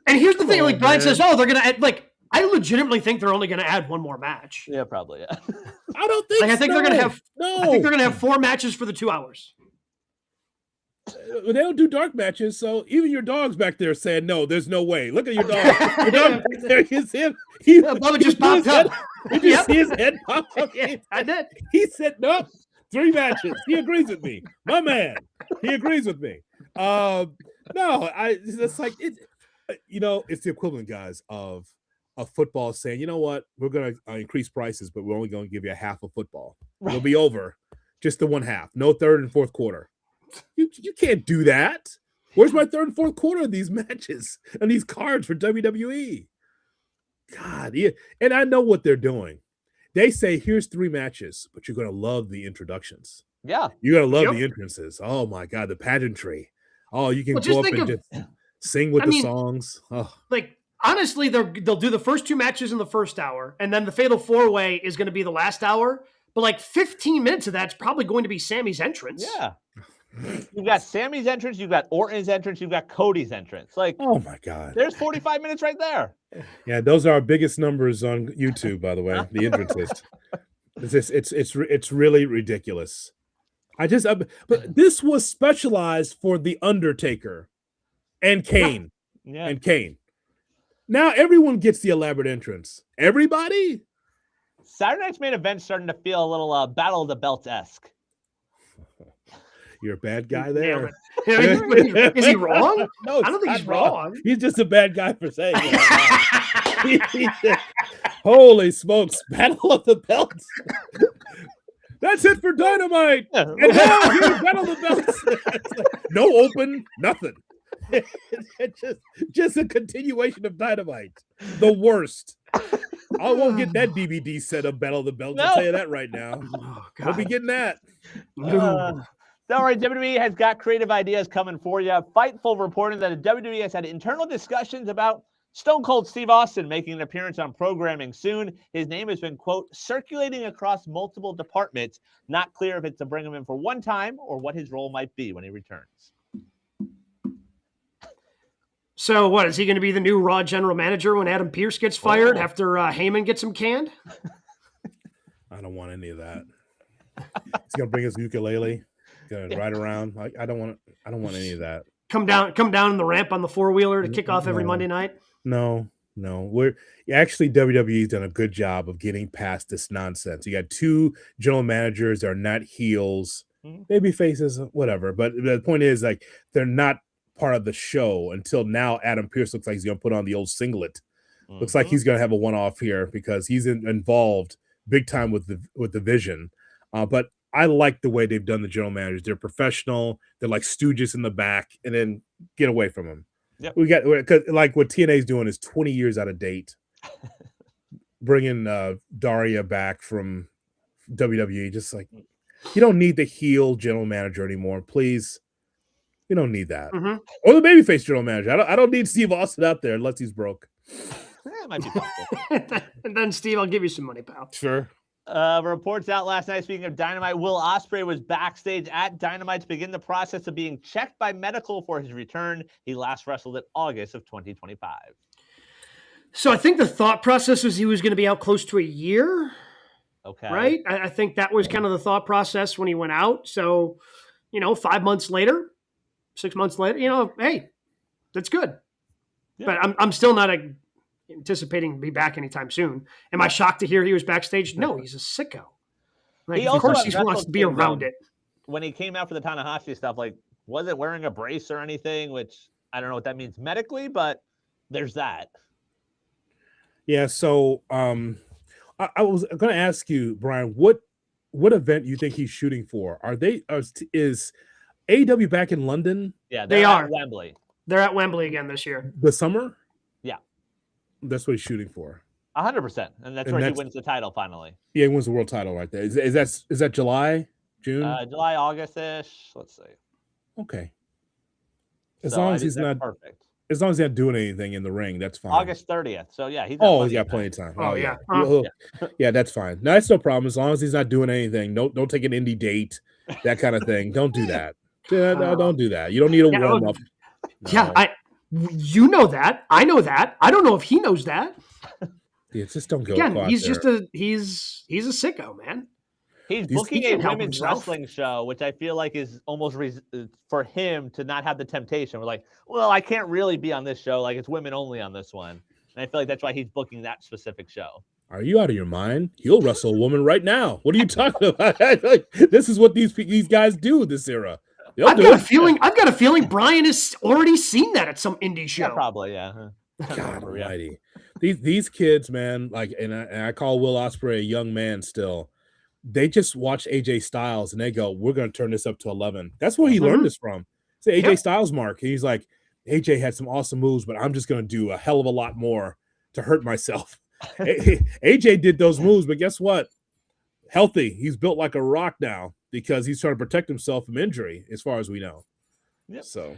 and here's the thing: like Brian says, they're gonna add. Like, I legitimately think they're only gonna add 1 more match. Yeah, probably. Yeah. I don't think. I think they're gonna have. No. I think they're gonna have 4 matches for the 2 hours. They don't do dark matches, so even your dog's back there saying, no, there's no way. Look at your dog. Your dog back there is him. Bubba just popped up. Did you see his head pop up? Yeah, I did. He said, no, 3 matches. He agrees with me. My man. He agrees with me. It's like, it's the equivalent, guys, of football saying, you know what, we're going to increase prices, but we're only going to give you a half of football. It'll be over. Just the 1 half. No third and fourth quarter. You can't do that. Where's my third and fourth quarter of these matches and these cards for WWE? God, yeah. And I know what they're doing. They say, here's 3 matches, but you're going to love the introductions. Yeah. You're going to love the entrances. Oh, my God, the pageantry. Oh, you can go up and just sing with the songs. Oh. Like, honestly, they'll do the first 2 matches in the first hour, and then the Fatal 4-Way is going to be the last hour. But like 15 minutes of that's probably going to be Sammy's entrance. Yeah. You've got Sammy's entrance, you've got Orton's entrance, you've got Cody's entrance. Like, oh my God, there's 45 minutes right there. Yeah, those are our biggest numbers on YouTube, by the way. The entrances. It's really ridiculous. But this was specialized for the Undertaker and Kane. Yeah. And Kane. Now everyone gets the elaborate entrance. Everybody. Saturday night's main event starting to feel a little Battle of the Belts-esque. You're a bad guy there. Is he wrong? No, I don't think he's wrong. He's just a bad guy for saying it. Holy smokes, Battle of the Belts. That's it for Dynamite. And now here's Battle of the Belts. No open, nothing. Just a continuation of Dynamite. The worst. I won't get that DVD set of Battle of the Belts. I'll tell you that right now. I'll be getting that. All right, WWE has got creative ideas coming for you. Fightful reporting that WWE has had internal discussions about Stone Cold Steve Austin making an appearance on programming soon. His name has been, quote, circulating across multiple departments. Not clear if it's to bring him in for one time or what his role might be when he returns. So what, is he going to be the new Raw general manager when Adam Pearce gets fired after Heyman gets him canned? I don't want any of that. He's going to bring his ukulele. Gonna ride around. I don't want any of that. Come down in the ramp on the 4-wheeler to kick off every Monday night. No. We're actually WWE's done a good job of getting past this nonsense. You got 2 general managers that are not heels, maybe faces, whatever. But the point is, like, they're not part of the show until now. Adam Pearce looks like he's gonna put on the old singlet. Looks like he's gonna have a one-off here because he's involved big time with the Vision. But I like the way they've done the general managers. They're professional. They're like stooges in the back, and then get away from them. Yep. We got because like what TNA is doing is 20 years out of date. Bringing Daria back from WWE, just like you don't need the heel general manager anymore, please. You don't need that, or the babyface general manager. I don't need Steve Austin out there unless he's broke. It might be possible. And then Steve, I'll give you some money, pal. Sure. Reports out last night, speaking of Dynamite, Will Ospreay was backstage at Dynamite to begin the process of being checked by medical for his return. He last wrestled in August of 2025. So I think the thought process was he was going to be out close to a year. Okay. Right? I think that was kind of the thought process when he went out. So, 5 months later, 6 months later, hey, that's good. Yeah. But I'm still not anticipating to be back anytime soon. Am I shocked to hear he was backstage? No, he's a sicko. Like, of course he wants to be around it. When he came out for the Tanahashi stuff, like, wasn't wearing a brace or anything, which I don't know what that means medically, but there's that. Yeah, so I was going to ask you, Brian, what event you think he's shooting for? Is AEW back in London? Yeah, they are at Wembley. They're at Wembley again this year. The summer? Yeah. That's what he's shooting for. 100%. And that's where he wins the title finally. Yeah, he wins the world title right there. Is that July, June? July, August-ish. Let's see. Okay. As long as he's not perfect. As long as he's not doing anything in the ring, that's fine. August 30th. So yeah, he's got plenty of time. Oh yeah. Yeah, that's fine. No, that's no problem. As long as he's not doing anything. Don't take an indie date, that kind of thing. Don't do that. No, don't do that. You don't need a warm up. No. Yeah, you know that. I know that. I don't know if he knows that. Yeah, just don't go. Again, he's just he's a sicko, man. He's booking a women's wrestling show, which I feel like is almost for him to not have the temptation. We're like, well, I can't really be on this show. Like, it's women only on this one. And I feel like that's why he's booking that specific show. Are you out of your mind? He'll wrestle a woman right now. What are you talking about? This is what these guys do this era. I've got a feeling Brian has already seen that at some indie show. Yeah, probably, yeah. God almighty. These kids, man, like, and I call Will Ospreay a young man still. They just watch AJ Styles and they go, we're going to turn this up to 11. That's where he learned this from. It's the AJ Styles mark. He's like, AJ had some awesome moves, but I'm just going to do a hell of a lot more to hurt myself. AJ did those moves, but guess what? Healthy. He's built like a rock now because he's trying to protect himself from injury, as far as we know. Yep. So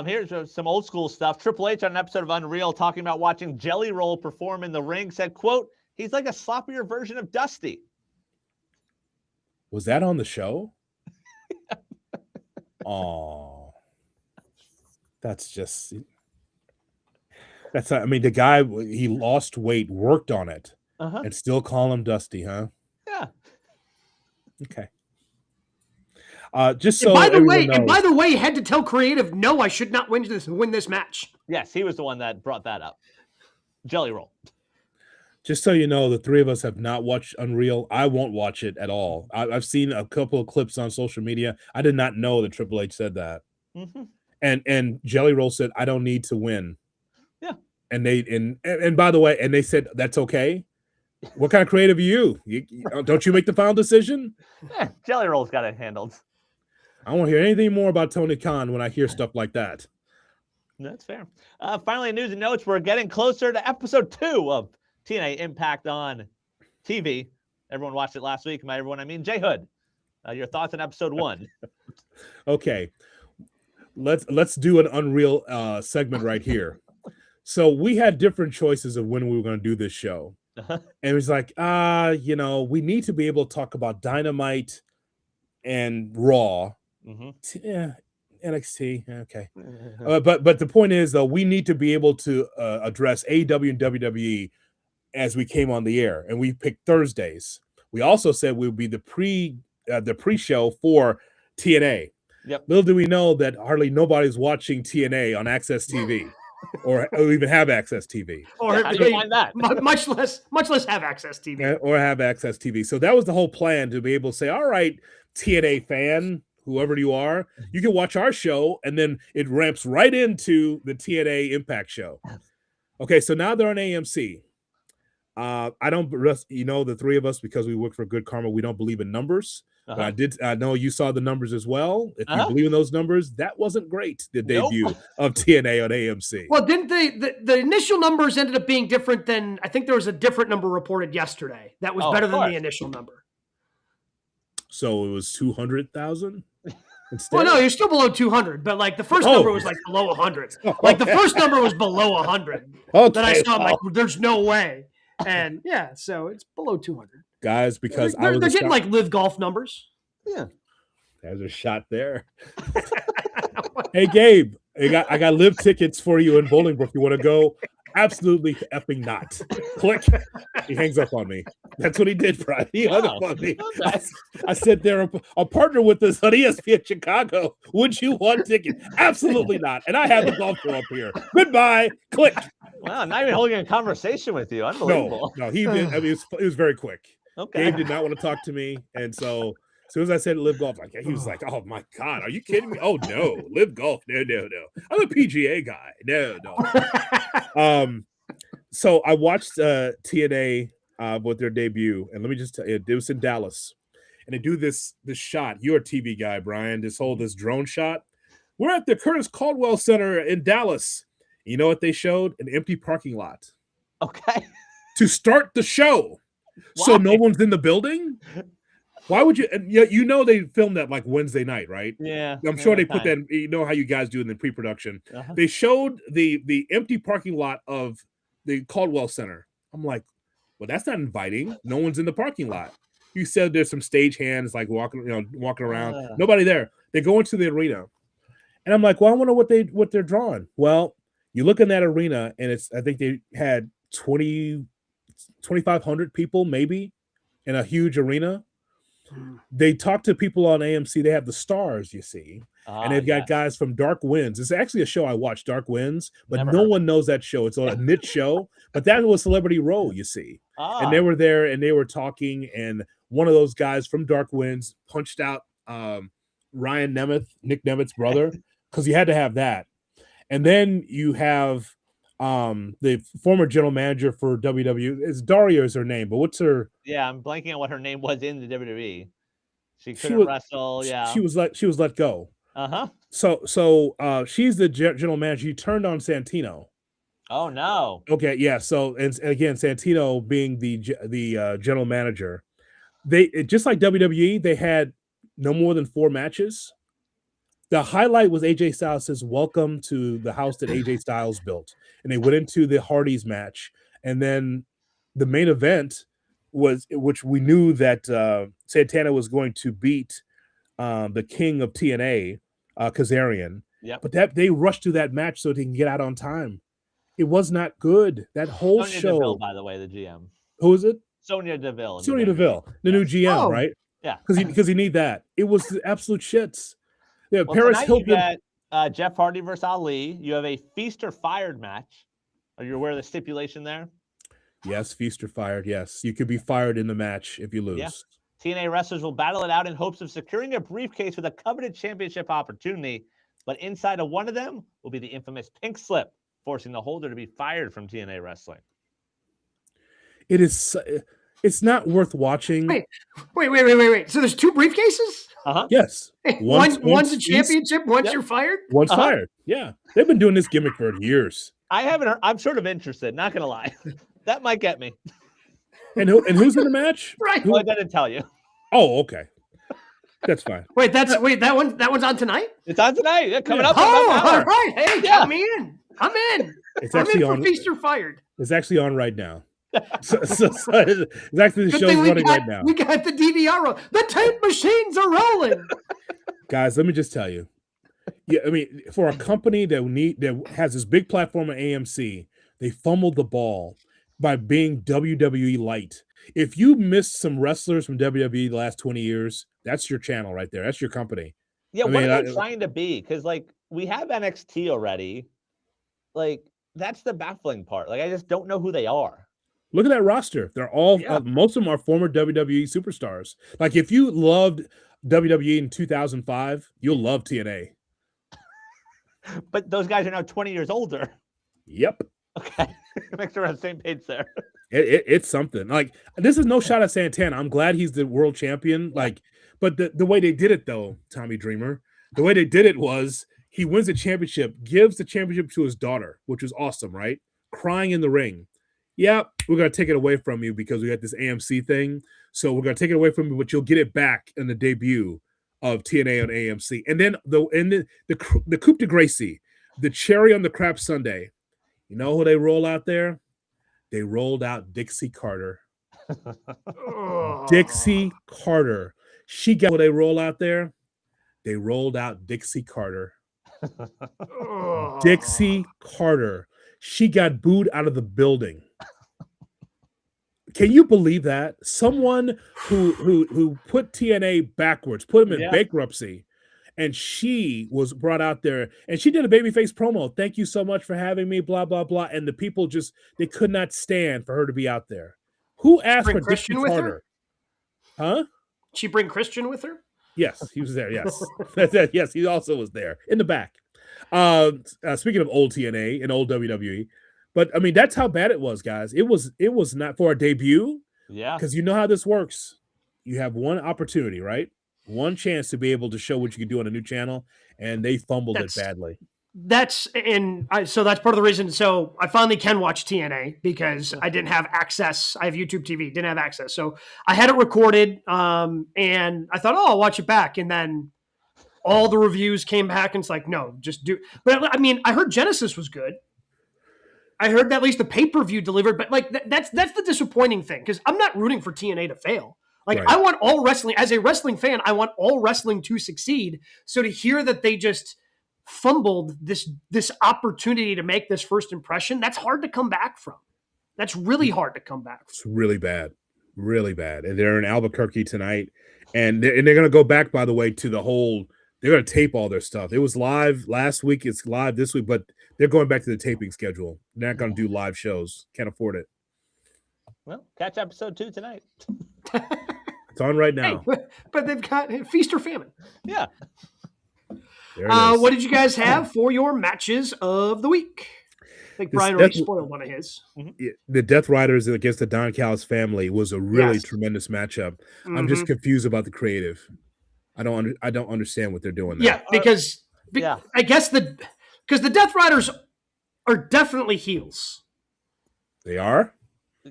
here's some old school stuff. Triple H on an episode of Unreal talking about watching Jelly Roll perform in the ring said, quote, he's like a sloppier version of Dusty. Was that on the show? Oh, that's I mean, the guy, he lost weight, worked on it, and still call him Dusty, huh? Yeah. Okay. Just so by the way, had to tell creative, no, I should not win this match. Yes, he was the one that brought that up. Jelly Roll. Just so you know, the three of us have not watched Unreal. I won't watch it at all. I've seen a couple of clips on social media. I did not know that Triple H said that. Mm-hmm. And Jelly Roll said, I don't need to win. Yeah. And by the way, and they said, that's okay. What kind of creative are you? Don't you make the final decision? Yeah, Jelly Roll's got it handled. I won't hear anything more about Tony Khan when I hear stuff like that. That's fair. Finally, news and notes. We're getting closer to episode 2 of TNA Impact on TV. Everyone watched it last week. By everyone, I mean Jay Hood. Your thoughts on episode 1? Okay, let's do an Unreal segment right here. So we had different choices of when we were going to do this show, and it was like, we need to be able to talk about Dynamite and Raw. Yeah, NXT. Okay, but the point is, though, we need to be able to address AEW and WWE as we came on the air, and we picked Thursdays. We also said we would be the pre-show for TNA. Yep. Little do we know that hardly nobody's watching TNA on Access TV, or even have Access TV, or how do you find that? much less have Access TV, or have Access TV. So that was the whole plan, to be able to say, all right, TNA fan, whoever you are, you can watch our show, and then it ramps right into the TNA Impact show. Okay, so now they're on AMC. I don't, the three of us, because we work for Good Karma, we don't believe in numbers. But I know you saw the numbers as well. If you believe in those numbers, that wasn't great, the debut of TNA on AMC. Well, didn't the initial numbers ended up being different than, I think there was a different number reported yesterday that was better than the initial number. So it was 200,000 instead? Well, no, you're still below 200, but like the first number was like below 100. Like the first number was below 100. Then I saw, I'm like, there's no way. And yeah, so it's below 200. Guys, because they're getting like live golf numbers. Yeah. There's a shot there. Hey, Gabe, I got live tickets for you in Bolingbrook. You want to go? Absolutely effing not. Click. He hangs up on me. That's what he did, Brian. He hung up on me. I said they're a partner with us on ESPN Chicago. Would you want tickets? Absolutely not. And I have the golf show up here. Goodbye. Click. Wow, not even holding a conversation with you. Unbelievable. No, he did. I mean, it was very quick. Okay. Gabe did not want to talk to me, and so as soon as I said live golf, he was like, "Oh my God, are you kidding me? Oh no, live golf? No. I'm a PGA guy. No." So I watched TNA with their debut, and let me just tell you, it was in Dallas, and they do this shot. You're a TV guy, Brian. This drone shot. We're at the Curtis Caldwell Center in Dallas. You know what they showed? An empty parking lot. Okay. To start the show. Why? So no one's in the building? Why would you? And you know they filmed that like Wednesday night, right? Yeah. I'm sure they put that. You know how you guys do in the pre-production. They showed the empty parking lot of the Caldwell Center. I'm like, well, that's not inviting. No one's in the parking lot. You said there's some stage hands like walking around. Nobody there. They go into the arena, and I'm like, well, I wonder what they're drawing. Well, you look in that arena, and I think they had 2,500 people maybe in a huge arena. They talk to people on AMC. They have the stars, you see, and they've got guys from Dark Winds. It's actually a show I watch, Dark Winds, but no one knows that show. It's a niche show, but that was Celebrity Row, you see. And they were there, and they were talking, and one of those guys from Dark Winds punched out Ryan Nemeth, Nick Nemeth's brother, because you had to have that. And then you have the former general manager for WWE. It's Daria is her name, but what's her? Yeah, I'm blanking on what her name was in the WWE. She couldn't wrestle. Yeah, she was let go. So she's the general manager. She turned on Santino. Oh no. Okay, yeah. So and again, Santino being the general manager, they just like WWE, they had no more than 4 matches. The highlight was AJ Styles says, "Welcome to the house that AJ Styles built," and they went into the Hardys match, and then the main event was, which we knew that Santana was going to beat the king of TNA, Kazarian. Yeah, but that they rushed to that match so they can get out on time. It was not good. That whole Sonya show. Deville, by the way, the GM. Who is it? Sonya Deville. Sonya Deville, the new GM, right? Yeah, because you need that. It was the absolute shits. Yeah, well, Paris Hilton. You got Jeff Hardy versus Ali. You have a feast or fired match. Are you aware of the stipulation there? Yes, feast or fired. Yes, you could be fired in the match if you lose. Yeah. TNA wrestlers will battle it out in hopes of securing a briefcase with a coveted championship opportunity, but inside of one of them will be the infamous pink slip, forcing the holder to be fired from TNA wrestling. It is. It's not worth watching. Wait. So there's 2 briefcases? Yes. One's a championship. Once you're fired. One's fired. Yeah, they've been doing this gimmick for years. I haven't heard. I'm sort of interested. Not gonna lie, that might get me. And who's in the match? Right. Well, I didn't tell you. Oh, okay. That's fine. That one's on tonight? It's on tonight. Yeah, coming up. Oh, all right. Hey, count me in. I'm in. It's actually on. Feast or fired. It's actually on right now. So exactly the show's running right now. We got the DVR roll. The tape machines are rolling. Guys, let me just tell you. Yeah, I mean, for a company that has this big platform at AMC, they fumbled the ball by being WWE light. If you missed some wrestlers from WWE the last 20 years, that's your channel right there. That's your company. Yeah, what are they trying to be? Because like we have NXT already. Like that's the baffling part. Like I just don't know who they are. Look at that roster. They're all most of them are former WWE superstars. Like if you loved WWE in 2005, you'll love TNA. But those guys are now 20 years older. Yep. Okay. Make sure we're on the same page there. It's something. Like this is no shot at Santana. I'm glad he's the world champion. Like, But the way they did it, though, Tommy Dreamer, the way they did it was he wins the championship, gives the championship to his daughter, which was awesome, right? Crying in the ring. Yeah, we're going to take it away from you because we got this AMC thing. So we're going to take it away from you, but you'll get it back in the debut of TNA on AMC. And then the coup de Gracie, the cherry on the crap sundae. You know who they roll out there? They rolled out Dixie Carter. Dixie Carter. She got what they roll out there. They rolled out Dixie Carter. Dixie Carter. She got booed out of the building. Can you believe that? Someone who put TNA backwards, put them in bankruptcy, and she was brought out there, and she did a babyface promo. Thank you so much for having me, blah, blah, blah. And the people they could not stand for her to be out there. Who asked for Dixie Carter? Huh? She bring Christian with her? Yes, he was there. Yes. Yes, he also was there in the back. Speaking of old TNA and old WWE, but I mean, that's how bad it was, guys. It was not for a debut. Yeah. Because you know how this works. You have one opportunity, right? One chance to be able to show what you can do on a new channel, and they fumbled it badly. So that's part of the reason. So I finally can watch TNA because I didn't have access. I have YouTube TV, didn't have access. So I had it recorded, and I thought, I'll watch it back. And then all the reviews came back, and it's like, no, just do. But I mean, I heard Genesis was good. I heard that at least the pay-per-view delivered, but like that's the disappointing thing because I'm not rooting for TNA to fail. Like I want all wrestling, as a wrestling fan, I want all wrestling to succeed. So to hear that they just fumbled this opportunity to make this first impression, that's hard to come back from. That's really hard to come back from. It's really bad. Really bad. And they're in Albuquerque tonight. And they're going to go back, by the way, to the whole – they're going to tape all their stuff. It was live last week. It's live this week. But they're going back to the taping schedule. They're not going to do live shows. Can't afford it. Well, catch episode 2 tonight. It's on right now. Hey, but they've got Feast or Famine. Yeah. What did you guys have for your matches of the week? I think Brian already spoiled one of his. The Death Riders against the Don Callis family was a really tremendous matchup. Mm-hmm. I'm just confused about the creative. I don't understand what they're doing there. Yeah, because I guess because the Death Riders are definitely heels. They are?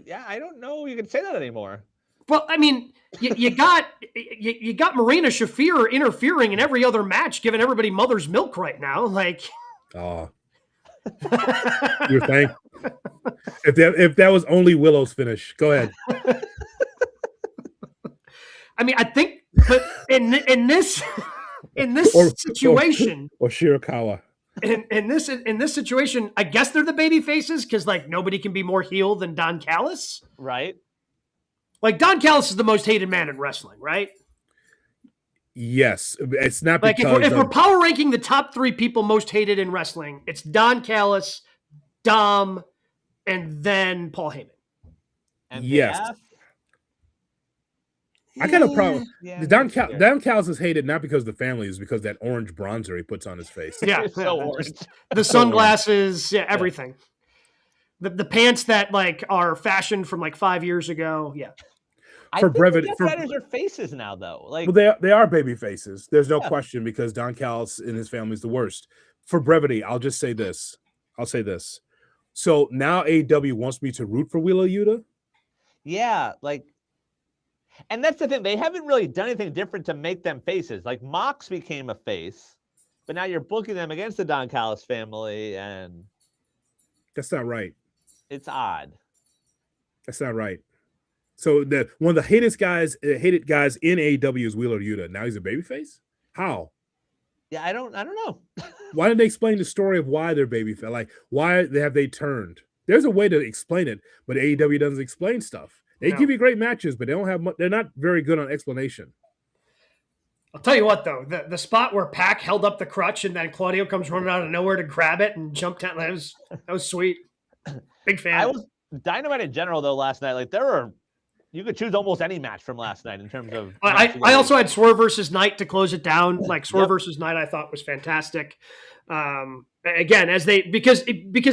Yeah, I don't know you can say that anymore. Well, I mean, you got Marina Shafir interfering in every other match, giving everybody mother's milk right now. Like, oh, you're saying if that was only Willow's finish, go ahead. I mean, I think, but in this situation, or Shirakawa. In this situation, I guess they're the baby faces because like nobody can be more heel than Don Callis, right? Like Don Callis is the most hated man in wrestling, right? Yes, it's not like because if we're power ranking the top 3 people most hated in wrestling, it's Don Callis, Dom, and then Paul Heyman. And yes. I got a problem. Don Callis is hated not because of the family, it's because that orange bronzer he puts on his face. Yeah, it's so orange. The sunglasses, everything. The pants that like are fashioned from like 5 years ago. Yeah. For brevity, Death Riders are faces now, though. Like, well, they are baby faces. There's no question because Don Callis and his family is the worst. For brevity, I'll just say this. So now AEW wants me to root for Wheeler Yuta. Yeah, like, and that's the thing. They haven't really done anything different to make them faces. Like Mox became a face, but now you're booking them against the Don Callis family, and that's not right. It's odd. That's not right. So one of the hated guys in AEW is Wheeler Yuta. Now he's a babyface? How? Yeah, I don't know. Why didn't they explain the story of why they're babyface? Like, why have they turned? There's a way to explain it, but AEW doesn't explain stuff. They give you great matches, but they don't have much. They're not very good on explanation. I'll tell you what, though, the spot where Pac held up the crutch and then Claudio comes running out of nowhere to grab it and jumped down, that was sweet. Big fan. I was Dynamite in general, though, last night. Like, you could choose almost any match from last night in terms of. I also had Swerve versus Knight to close it down. Like Swerve versus Knight, I thought was fantastic. Again, because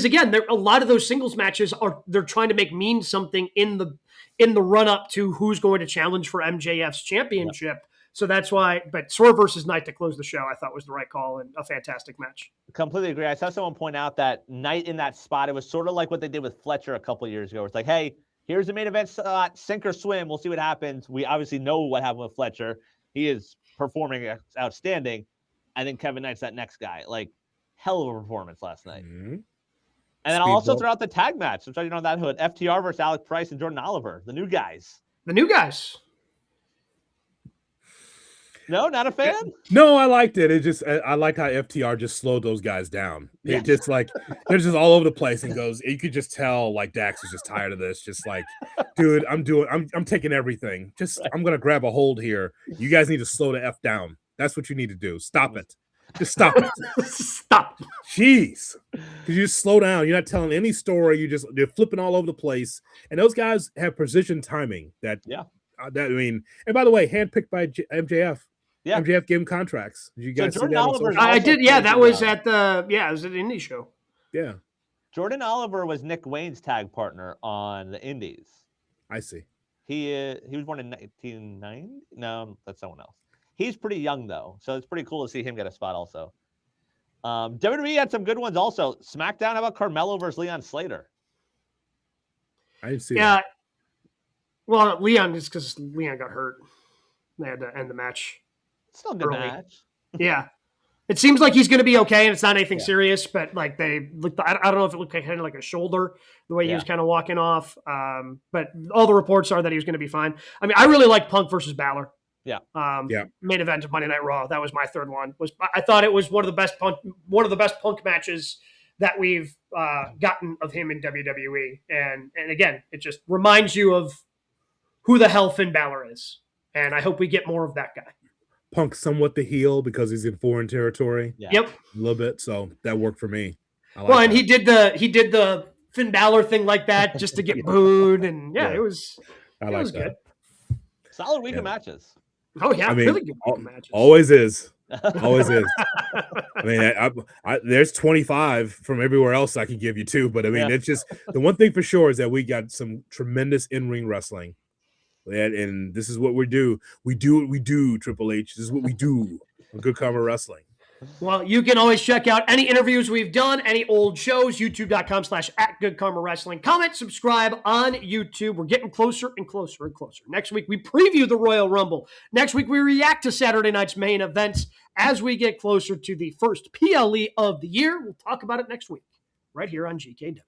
again, a lot of those singles matches they're trying to mean something in the run up to who's going to challenge for MJF's championship. So that's why, but Swerve versus Knight to close the show, I thought was the right call and a fantastic match. Completely agree. I saw someone point out that Knight in that spot, it was sort of like what they did with Fletcher a couple of years ago. It's like, hey, here's the main event slot, sink or swim. We'll see what happens. We obviously know what happened with Fletcher. He is performing outstanding. I think Kevin Knight's that next guy. Like, hell of a performance last night. Mm-hmm. And then I'll also throw out the tag match. I'm trying to know that hood. FTR versus Alec Price and Jordan Oliver, the new guys. The new guys. No, not a fan? No, I liked it. It just I like how FTR just slowed those guys down. Yeah. It just like they're just all over the place and goes. You could just tell like Dax is just tired of this. Just like, dude, I'm taking everything. Just I'm gonna grab a hold here. You guys need to slow the F down. That's what you need to do. Stop it. Just stop it. Stop. Jeez. Because you just slow down. You're not telling any story. They're flipping all over the place. And those guys have precision timing. That I mean, and by the way, handpicked by MJF. Yeah. MJF gave him contracts. Did you guys see that? I did. Yeah, that was at the it was at the indie show. Yeah. Jordan Oliver was Nick Wayne's tag partner on the Indies. I see. He was born in 1990. No, that's someone else. He's pretty young though, so it's pretty cool to see him get a spot also. WWE had some good ones also. SmackDown, how about Carmelo versus Leon Slater? I didn't see that. Well, Leon is because Leon got hurt. They had to end the match. Still a good match. Yeah. It seems like he's going to be okay, and it's not anything serious, but like they looked, I don't know if it looked kind of like a shoulder, the way he was kind of walking off. But all the reports are that he was going to be fine. I mean, I really like Punk versus Balor. Yeah. Main event of Monday Night Raw. That was my third one. I thought it was one of the best Punk matches that we've gotten of him in WWE. And again, it just reminds you of who the hell Finn Balor is. And I hope we get more of that guy. Punk somewhat the heel because he's in foreign territory. Yeah. Yep. A little bit. So that worked for me. And he did the Finn Balor thing like that just to get booed. And it was good. Solid week of matches. Oh yeah, I mean, really good week of matches. Always is. Always is. I mean, there's 25 from everywhere else I could give you too, but I mean, it's just the one thing for sure is that we got some tremendous in-ring wrestling. And this is what we do. We do what we do, Triple H. This is what we do on Good Karma Wrestling. Well, you can always check out any interviews we've done, any old shows, youtube.com/@GoodKarmaWrestling. Comment, subscribe on YouTube. We're getting closer and closer and closer. Next week, we preview the Royal Rumble. Next week, we react to Saturday night's main events as we get closer to the first PLE of the year. We'll talk about it next week, right here on GKW.